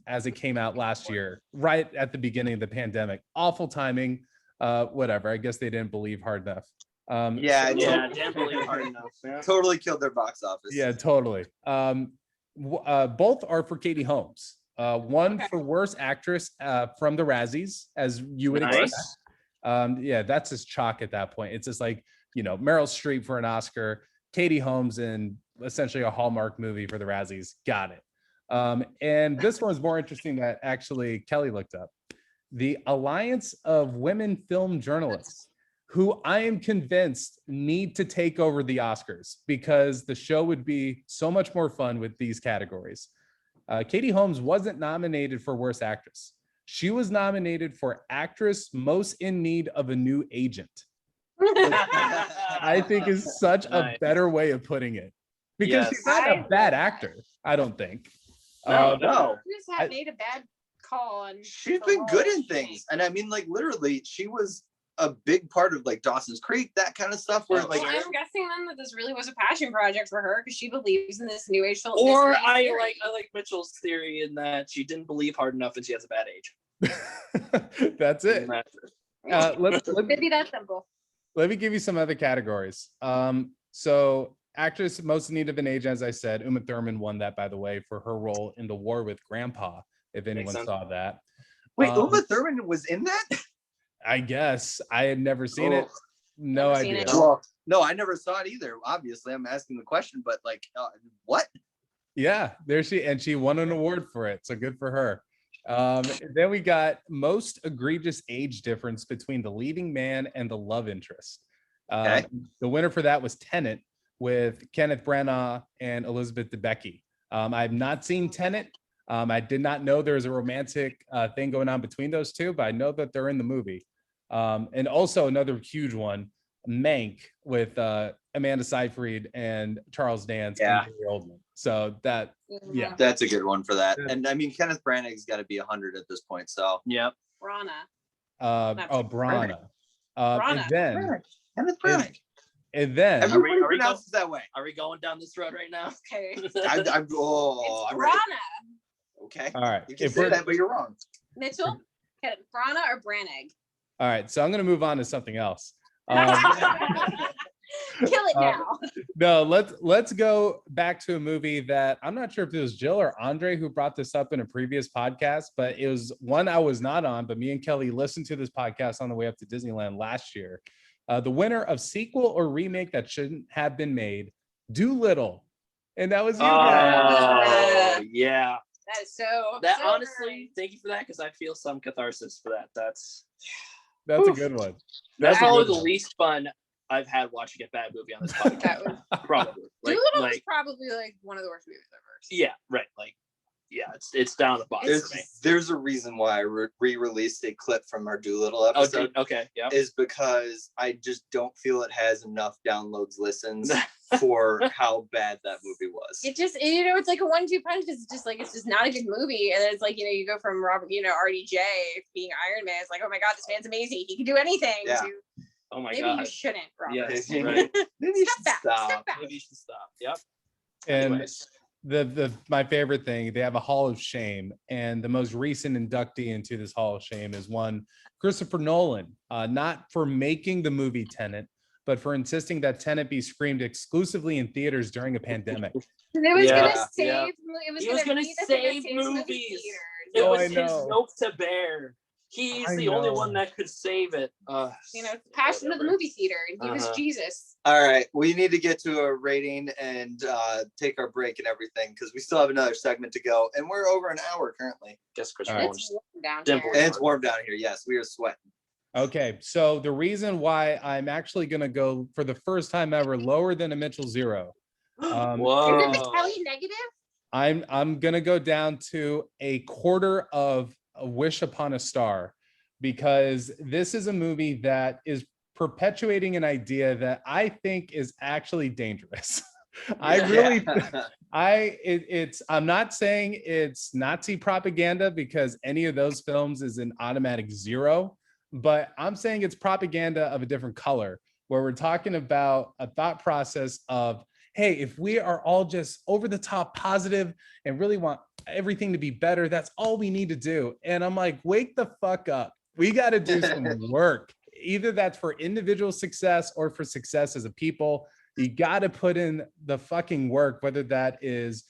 as it came out last year, right at the beginning of the pandemic. Awful timing, whatever. I guess they didn't believe hard enough. Didn't believe hard enough. Yeah. Totally killed their box office. Yeah, totally. Both are for Katie Holmes. One for worst actress from the Razzies, as you would expect. Yeah, that's just chalk at that point. It's just like, Meryl Streep for an Oscar, Katie Holmes in essentially a Hallmark movie for the Razzies. Got it. And this one's more interesting that actually Kelly looked up. The Alliance of Women Film Journalists, who I am convinced need to take over the Oscars because the show would be so much more fun with these categories. Katie Holmes wasn't nominated for Worst Actress. She was nominated for Actress Most in Need of a New Agent. I think is such a better way of putting it. Because she's not a bad actor, I don't think. No. She just made a bad call. She's been good in things. And I mean, like, literally, she was a big part of like Dawson's Creek, that kind of stuff. Where like, I'm guessing then that this really was a passion project for her because she believes in this new age film. Or I like Mitchell's theory in that she didn't believe hard enough and she has a bad age. That's it. Maybe that's simple. Let me give you some other categories. So actress most in need of an age, as I said, Uma Thurman won that, by the way, for her role in The War with Grandpa, if anyone saw that. Wait, Uma Thurman was in that? I guess. I had never seen it. No idea. Well, no, I never saw it either. Obviously, I'm asking the question, but like, what? Yeah, there she won an award for it. So good for her. Then we got most egregious age difference between the leading man and the love interest. The winner for that was Tenet with Kenneth Branagh and Elizabeth Debicki. I have not seen Tenet. I did not know there was a romantic thing going on between those two, but I know that they're in the movie. And also another huge one, Mank with Amanda Seyfried and Charles Dance and Gary Oldman. So that, that's a good one for that. And I mean, Kenneth Branagh's got to be 100 at this point. So Branagh. Branagh. And then Kenneth Branagh. And then everybody pronounces that way. Are we going down this road right now? Okay. I'm Branagh. Okay. All right. You can say that, but you're wrong. Mitchell, Branagh or Branagh? All right. So I'm going to move on to something else. Kill it now. No, let's go back to a movie that I'm not sure if it was Jill or Andre who brought this up in a previous podcast, but it was one I was not on, but me and Kelly listened to this podcast on the way up to Disneyland last year. The winner of sequel or remake that shouldn't have been made, Doolittle. And that was you guys. Yeah. That is so. That honestly, thank you for that, because I feel some catharsis for that. That's a good one. That's probably the least fun I've had watching a bad movie on this podcast. Probably. Doolittle was probably like one of the worst movies I've ever seen. Yeah, right. Like, yeah, it's down the bottom for me. There's a reason why I re-released a clip from our Doolittle episode. Okay, yeah. Is because I just don't feel it has enough downloads, listens for how bad that movie was. It just, it's like a 1-2 punch. It's just not a good movie. And then it's like, you go from Robert, RDJ being Iron Man. It's like, oh my God, this man's amazing. He can do anything. Yeah. Oh my God. Maybe you shouldn't, Robert. Yes, right. Maybe you should stop. Maybe you should stop. Yep. And anyways. My favorite thing, they have a Hall of Shame, and the most recent inductee into this Hall of Shame is one Christopher Nolan, not for making the movie Tenet, but for insisting that Tenet be screened exclusively in theaters during a pandemic. And it was going to save. Yeah. It was going to save movies. It was his yoke to bear. He's the only one that could save it. Passion of the movie theater. And he was Jesus. All right. We need to get to a rating and take our break and everything, because we still have another segment to go. And we're over an hour currently. Guess Chris It's warm down here. And it's warm down here. Yes, we are sweating. Okay. So the reason why I'm actually going to go for the first time ever lower than a Mitchell 0. Whoa. Is it the Kelly negative? I'm going to go down to a quarter of A Wish Upon a Star, because this is a movie that is perpetuating an idea that I think is actually dangerous. I'm not saying it's Nazi propaganda, because any of those films is an automatic 0, but I'm saying it's propaganda of a different color, where we're talking about a thought process of, hey, if we are all just over the top positive and really want everything to be better, that's all we need to do. And I'm like, wake the fuck up. We got to do some work. Either that's for individual success or for success as a people. You got to put in the fucking work, whether that is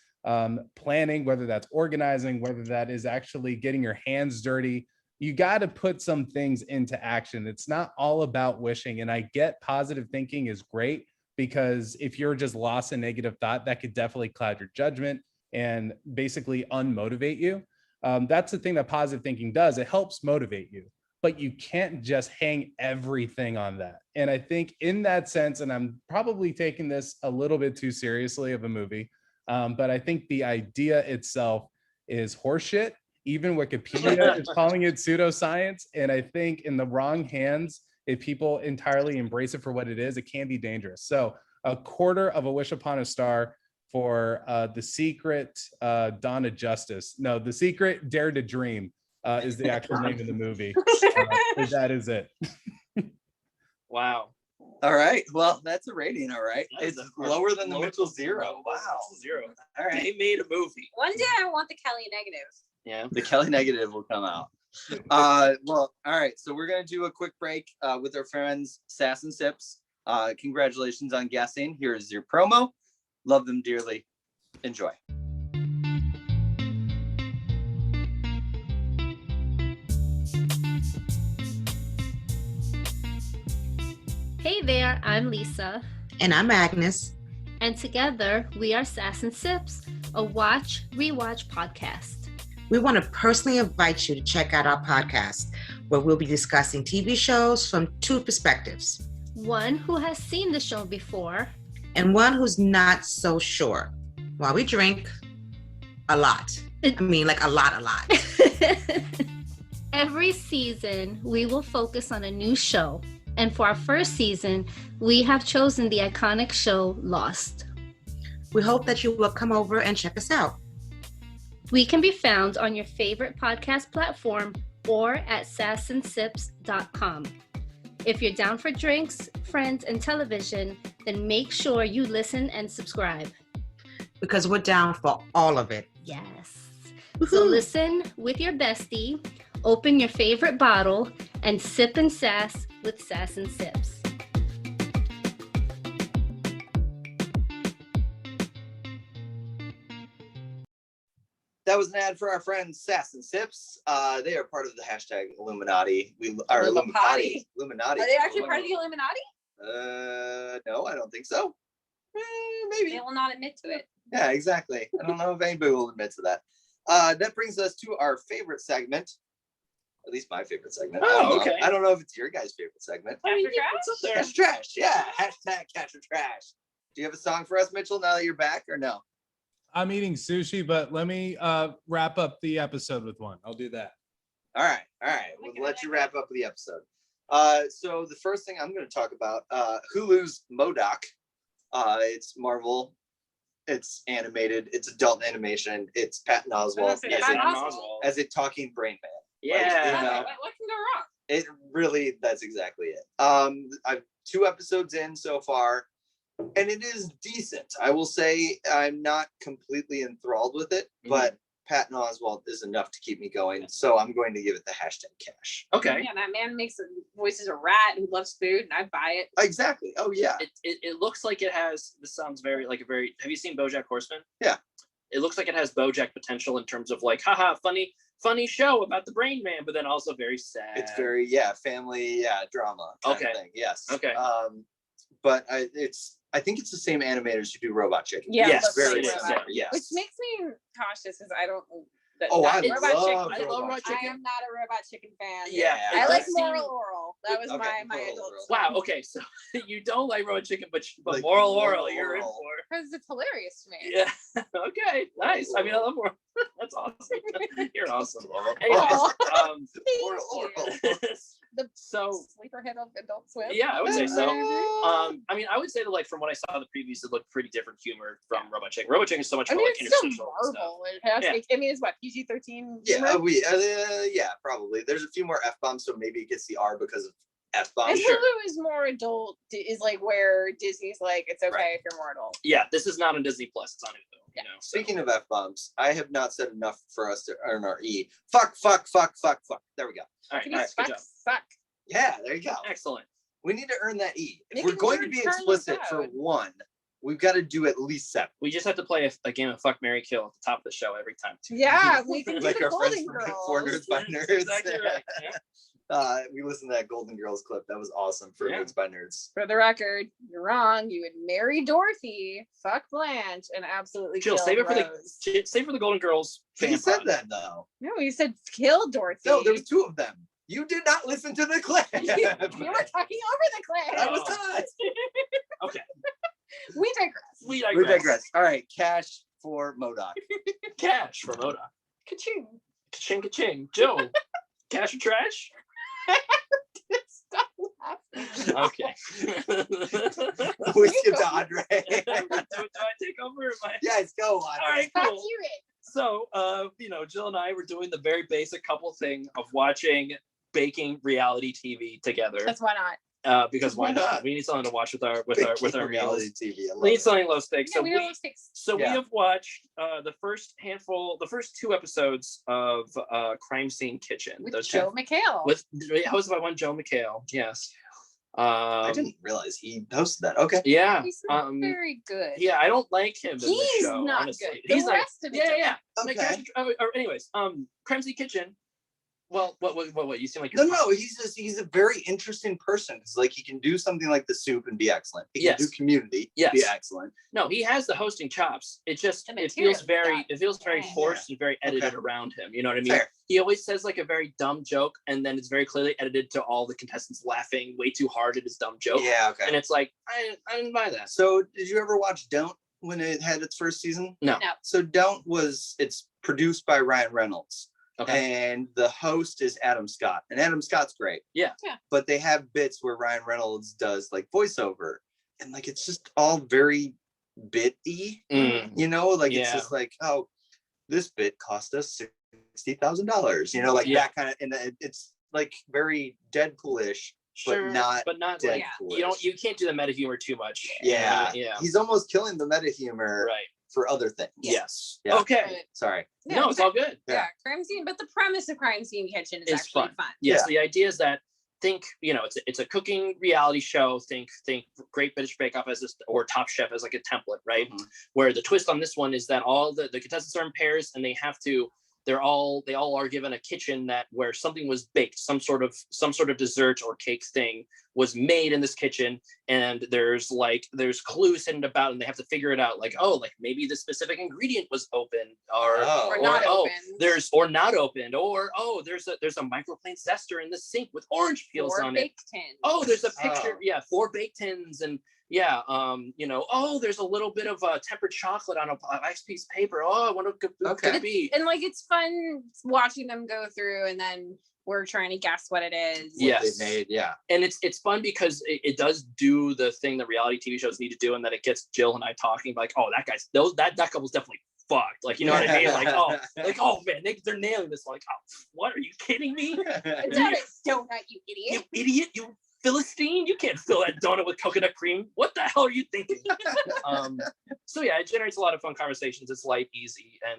planning, whether that's organizing, whether that is actually getting your hands dirty. You got to put some things into action. It's not all about wishing. And I get positive thinking is great, because if you're just lost in negative thought, that could definitely cloud your judgment and basically unmotivate you. That's the thing that positive thinking does. It helps motivate you. but you can't just hang everything on that. And I think in that sense, and I'm probably taking this a little bit too seriously of a movie, but I think the idea itself is horseshit. Even Wikipedia is calling it pseudoscience. And I think in the wrong hands, if people entirely embrace it for what it is, it can be dangerous. So a quarter of a wish upon a star for The Secret Dawn of Justice. No, The Secret Dare to Dream is the actual name of the movie. That is it. Wow. All right. Well, that's a rating. All right. That is It's lower than the Mitchell Zero. Wow. Wow. Zero. All right. They made a movie. One day I want the Kelly negative. Yeah. The Kelly negative will come out. Well, all right. So we're going to do a quick break with our friends Sass and Sips. Congratulations on guessing. Here is your promo. Love them dearly. Enjoy. Hey there, I'm Lisa. And I'm Agnes. And together we are Sass and Sips, a watch, rewatch podcast. We want to personally invite you to check out our podcast, where we'll be discussing TV shows from two perspectives. One who has seen the show before, and one who's not so sure. While we drink a lot. I mean, like a lot. Every season, we will focus on a new show. And for our first season, we have chosen the iconic show Lost. We hope that you will come over and check us out. We can be found on your favorite podcast platform or at sassandsips.com. If you're down for drinks, friends, and television, then make sure you listen and subscribe. Because we're down for all of it. Yes. So listen with your bestie, open your favorite bottle, and sip and sass with Sass and Sips. That was an ad for our friends Sass and Sips. They are part of the hashtag Illuminati. We are Illuminati. Are they actually part of the Illuminati? No, I don't think so. Maybe. They will not admit to it. Yeah, exactly. I don't know if anybody will admit to that. That brings us to our favorite segment. At least my favorite segment. Oh, okay. I don't know if it's your guys' favorite segment. Catch or trash. Yeah. Hashtag catch or trash. Do you have a song for us, Mitchell, now that you're back, or no? I'm eating sushi, but let me wrap up the episode with one. I'll do that. All right. We'll let you wrap up the episode. So the first thing I'm going to talk about, Hulu's M.O.D.O.K. It's Marvel. It's animated. It's adult animation. It's Patton Oswalt as a talking brain man. Yeah. What can go wrong? It really, that's exactly it. I've 2 episodes in so far, and it is decent. I will say I'm not completely enthralled with it, but Patton Oswalt is enough to keep me going. So I'm going to give it the hashtag cash. Okay. Yeah, that man makes voices a rat who loves food, and I buy it. Exactly. Oh yeah. It looks like it has. This sounds very like a very. Have you seen BoJack Horseman? Yeah. It looks like it has BoJack potential in terms of like, haha, funny show about the Brain Man, but then also very sad. It's very family drama kind of thing. Yes. Okay. But I think it's the same animators who do Robot Chicken. Yeah, yes, very similar. yes. Which makes me cautious because I don't. I love Robot Chicken. I am not a Robot Chicken fan. Yeah, I like Moral Oral. That was my adult. Wow. Okay, so you don't like Robot Chicken, but like Moral Oral, you're in for. Because it's hilarious to me. Yeah. Okay. Nice. I mean, I love Moral. That's awesome. You're awesome. So sleeper hit of Adult Swim. Yeah, I would say so. I mean, I would say that like from what I saw the previews, it looked pretty different humor from Robot Chicken. Robot Chicken is so much more like interstitial Marvel. It has. I mean, it's what PG-13. Yeah, probably. There's a few more F-bombs, so maybe it gets the R because of F-bombs. And Hulu is more adult. Is like where Disney's like it's okay if you're more adult. Yeah, this is not on Disney Plus. It's on Hulu. You know. Speaking of F-bombs, I have not said enough for us to earn our E. Fuck. There we go. All right. Good job. Fuck. Yeah, there you go. Excellent. We need to earn that E. If we're going to be explicit for 1, we've got to do at least 7. We just have to play a game of Fuck, Marry, Kill at the top of the show every time. Yeah, we can do like the our Golden friends Girls. for Nerds by Nerds. Exactly right. Yeah. We listened to that Golden Girls clip. That was awesome for Nerds by Nerds. For the record, you're wrong. You would marry Dorothy, fuck Blanche, and absolutely Jill, kill save it Rose. save for the Golden Girls. He said that though. No, he said kill Dorothy. No, there was 2 of them. You did not listen to the clip. You were talking over the clip. I was not. Okay. We digress. We digress. All right, cash for M.O.D.O.K. Cash for M.O.D.O.K. Ka-ching. Ka-ching, ka-ching. Joe, cash or trash? Stop laughing. Okay. We skip to Andre. do I take over? Yes, go on. All right, Fuck cool. you, Rick. So, Jill and I were doing the very basic couple thing of watching baking reality TV together. That's why not. Because why not? We need something to watch with our reality meals. TV. We need something low stakes. Yeah, we know those things. So we have watched the first 2 episodes of Crime Scene Kitchen. With Joe McHale. Hosted by one Joe McHale. Yes. I didn't realize he hosted that. Okay. Yeah. He's not very good. Yeah, I don't like him in the He's show. not Honestly. good. He's the like, rest of it. yeah. Okay. Anyways, Crime Scene Kitchen. Well, what? You seem like No. He's a very interesting person. It's like he can do something like The Soup and be excellent. He can do Community, be excellent. No, he has the hosting chops. It feels very forced and very edited around him. You know what I mean? Fair. He always says like a very dumb joke, and then it's very clearly edited to all the contestants laughing way too hard at his dumb joke. Yeah, okay. And it's like I didn't buy that. So, did you ever watch Don't when it had its first season? No. So Don't it's produced by Ryan Reynolds. Okay. And the host is Adam Scott. And Adam Scott's great. Yeah. But they have bits where Ryan Reynolds does like voiceover. And like it's just all very bit-y. You know, like it's just like, oh, this bit cost us $60,000. You know, like that kind of, and it's like very Deadpool-ish. Sure, but not Deadpool-ish. you can't do the meta humor too much. Yeah. Yeah. He's almost killing the meta humor. Right. For other things. Yes. Yeah. Okay. Sorry. Yeah, no, it's all good. Yeah. Crime Scene, but the premise of Crime Scene Kitchen is actually fun. Yes, the idea is that it's a cooking reality show. Think Great British Bake Off or Top Chef as like a template, right? Mm-hmm. Where the twist on this one is that all the contestants are in pairs and they all are given a kitchen where something was baked, some sort of dessert or cake thing was made in this kitchen, and there's clues hidden about, and they have to figure it out. Like, oh, like maybe this specific ingredient was open, or not opened, or there's a microplane zester in the sink with orange peels on it. Oh, there's a picture, 4 baked tins, and there's a little bit of tempered chocolate on a ice piece of paper. Oh, what could it be? And like it's fun watching them go through, and then we're trying to guess what it is. Yes, they made, yeah. And it's fun because it does do the thing that reality TV shows need to do, and that it gets Jill and I talking like, oh, that couple's definitely fucked. Like, you know what I mean? Oh man, they're nailing this. Like, oh, what? Are you kidding me? It's not a donut, you idiot. You idiot! You Philistine, you can't fill that donut with coconut cream. What the hell are you thinking? So yeah, it generates a lot of fun conversations. It's light, easy, and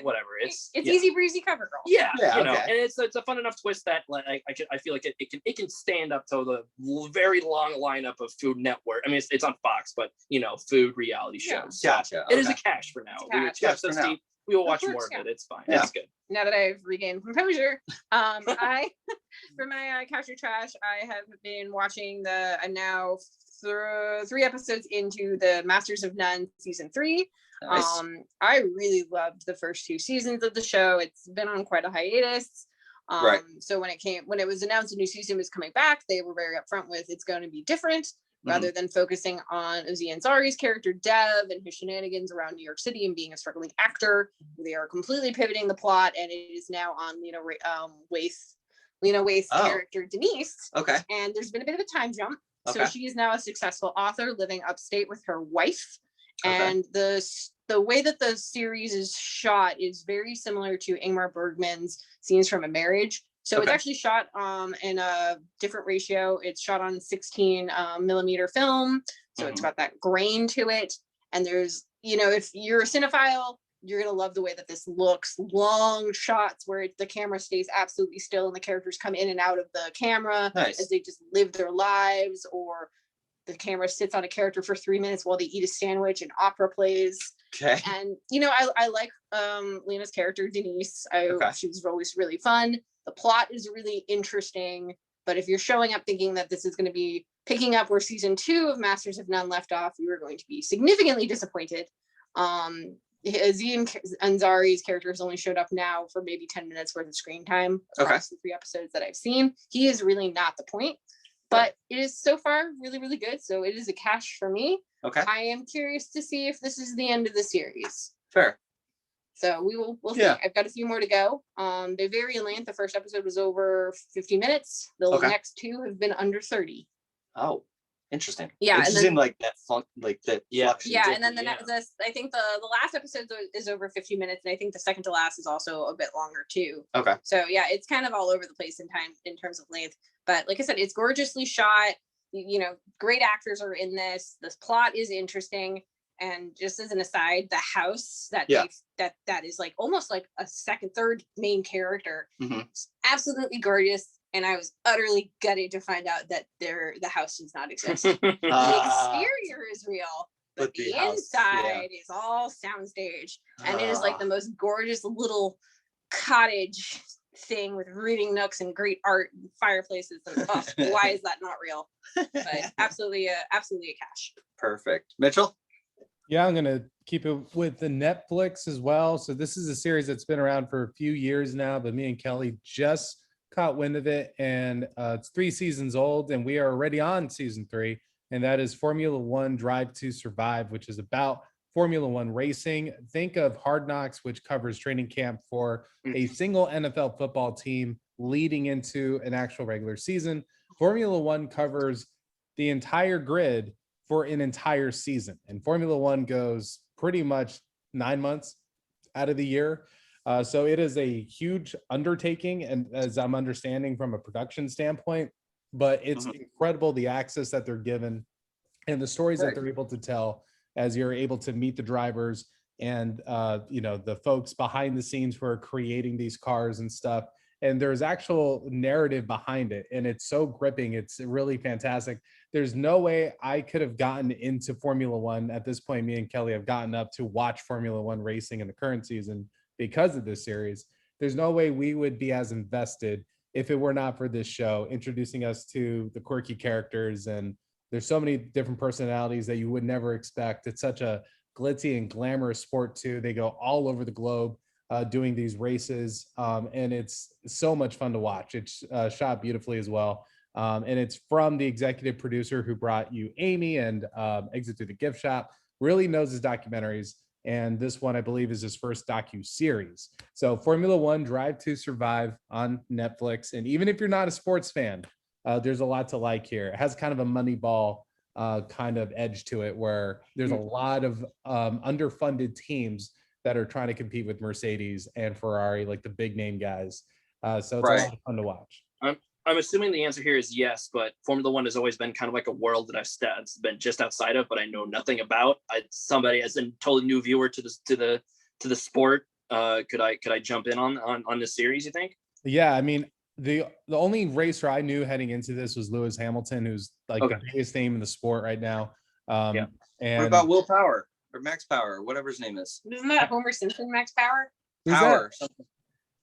whatever. It's easy breezy cover girl. Yeah, and it's a fun enough twist that like I feel like it can stand up to the very long lineup of Food Network. I mean, it's on Fox, but food reality shows. Yeah. Gotcha. It is a cash for now. We will watch more of it. It's fine. It's good. Now that I've regained composure, I for my Cash or Trash, I have been watching I'm now 3 episodes into the Masters of None season 3. Nice. I really loved the first 2 seasons of the show. It's been on quite a hiatus. Right. So when it was announced a new season was coming back, they were very upfront with it's going to be different. Rather than focusing on Aziz Ansari's character Dev and his shenanigans around New York City and being a struggling actor, they are completely pivoting the plot, and it is now on Lena Waith's character Denise. Okay. And there's been a bit of a time jump. Okay. So she is now a successful author living upstate with her wife. Okay. And the way that the series is shot is very similar to Ingmar Bergman's Scenes from a Marriage. So it's actually shot in a different ratio. It's shot on 16 millimeter film. So it's got that grain to it. And there's, if you're a cinephile, you're going to love the way that this looks. Long shots where the camera stays absolutely still and the characters come in and out of the camera as they just live their lives, or the camera sits on a character for 3 minutes while they eat a sandwich and opera plays. Okay. And, I like Lena's character, Denise. She was always really fun. The plot is really interesting, but if you're showing up thinking that this is going to be picking up where season 2 of Masters of None left off, you are going to be significantly disappointed. Azim Ansari's character has only showed up now for maybe 10 minutes worth of screen time across the 3 episodes that I've seen. He is really not the point, but it is so far really, really good. So it is a cash for me. Okay. I am curious to see if this is the end of the series. Fair. So we'll see. I've got a few more to go. They vary in length. The first episode was over 50 minutes. The next 2 have been under 30. Oh, interesting. Yeah, interesting. And then, like that funk, like that. Yeah, and then I think the last episode is over 50 minutes, and I think the second to last is also a bit longer too. Okay. So yeah, it's kind of all over the place in time in terms of length. But like I said, it's gorgeously shot. You know, great actors are in this. This plot is interesting. And just as an aside, the house that that is like almost like a third main character, absolutely gorgeous. And I was utterly gutted to find out that the house does not exist. The exterior is real, but the inside is all soundstage, and it is like the most gorgeous little cottage thing with reading nooks and great art and fireplaces and stuff. Why is that not real? But absolutely a cash. Perfect, Mitchell. Yeah, I'm gonna keep it with the Netflix as well. So this is a series that's been around for a few years now, but me and Kelly just caught wind of it, and it's 3 seasons old, and we are already on season 3, and that is Formula One Drive to Survive, which is about Formula One racing. Think of Hard Knocks, which covers training camp for a single NFL football team leading into an actual regular season. Formula One covers the entire grid for an entire season, and Formula One goes pretty much 9 months out of the year. So it is a huge undertaking, and as I'm understanding from a production standpoint, but it's incredible the access that they're given and the stories that they're able to tell as you're able to meet the drivers and the folks behind the scenes who are creating these cars and stuff. And there's actual narrative behind it, and it's so gripping. It's really fantastic. There's no way I could have gotten into Formula One at this point. Me and Kelly have gotten up to watch Formula One racing in the current season because of this series. There's no way we would be as invested if it were not for this show, introducing us to the quirky characters. And there's so many different personalities that you would never expect. It's such a glitzy and glamorous sport too. They go all over the globe doing these races, and it's so much fun to watch. It's shot beautifully as well, and it's from the executive producer who brought you Amy and Exit Through the Gift Shop. Really knows his documentaries, and this one I believe is his first docu-series. So Formula One Drive to Survive on Netflix, and even if you're not a sports fan, there's a lot to like here. It has kind of a Moneyball kind of edge to it, where there's a lot of underfunded teams that are trying to compete with Mercedes and Ferrari, like the big name guys. So it's a lot of fun to watch. I'm assuming the answer here is yes, but Formula One has always been kind of like a world that I've been just outside of, but I know nothing about. Somebody as a totally new viewer to the sport. Could I jump in on this series, you think? Yeah, I mean, the only racer I knew heading into this was Lewis Hamilton, who's like the biggest name in the sport right now. And what about Will Power or Max Power, or whatever his name is? Isn't that Homer Simpson, Max Power? Power.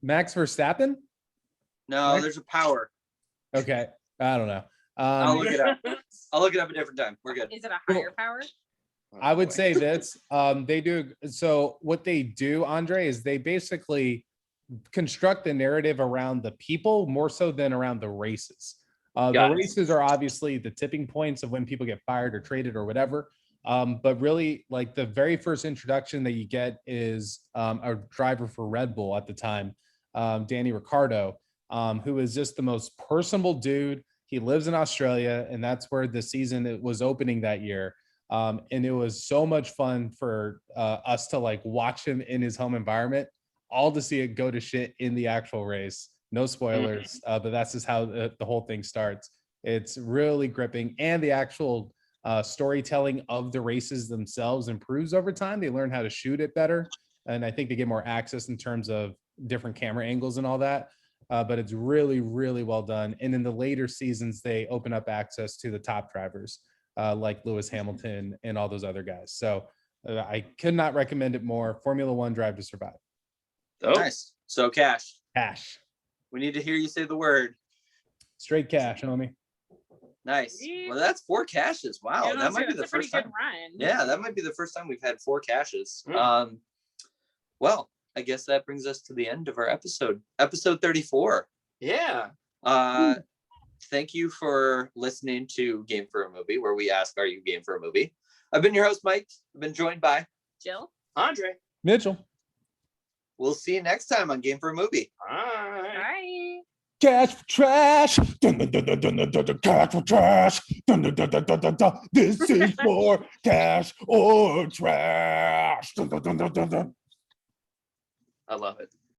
Max Verstappen? No, there's a Power. Okay, I don't know. I'll look it up. I'll look it up a different time. We're good. Is it a higher power? I would say this. They do. So what they do, Andre, is they basically construct the narrative around the people more so than around the races. The races are obviously the tipping points of when people get fired or traded or whatever. But really, like the very first introduction that you get is a driver for Red Bull at the time, Danny Ricciardo, who is just the most personable dude. He lives in Australia, and that's where the season was opening that year. And it was so much fun for us to like watch him in his home environment, all to see it go to shit in the actual race. No spoilers, but that's just how the whole thing starts. It's really gripping, and the actual storytelling of the races themselves improves over time. They learn how to shoot it better, and I think they get more access in terms of different camera angles and all that. But it's really, really well done. And in the later seasons, they open up access to the top drivers like Lewis Hamilton and all those other guys. So I could not recommend it more. Formula One Drive to Survive. Oh, nice. So cash. We need to hear you say the word. Straight cash, homie. Nice. Well, that's 4 caches. Wow, that might be the first time. Run. Yeah, that might be the first time we've had 4 caches. Well, I guess that brings us to the end of our episode 34. Yeah. Thank you for listening to Game for a Movie, where we ask, are you game for a movie? I've been your host, Mike. I've been joined by Jill, Andre, Mitchell. We'll see you next time on Game for a Movie. Bye. bye. Cash for trash. Dun, dun, dun, dun, dun, dun, dun, dun, cash for trash. Dun, dun, dun, dun, dun, dun, dun. This is for cash or trash. Dun, dun, dun, dun, dun, dun. I love it.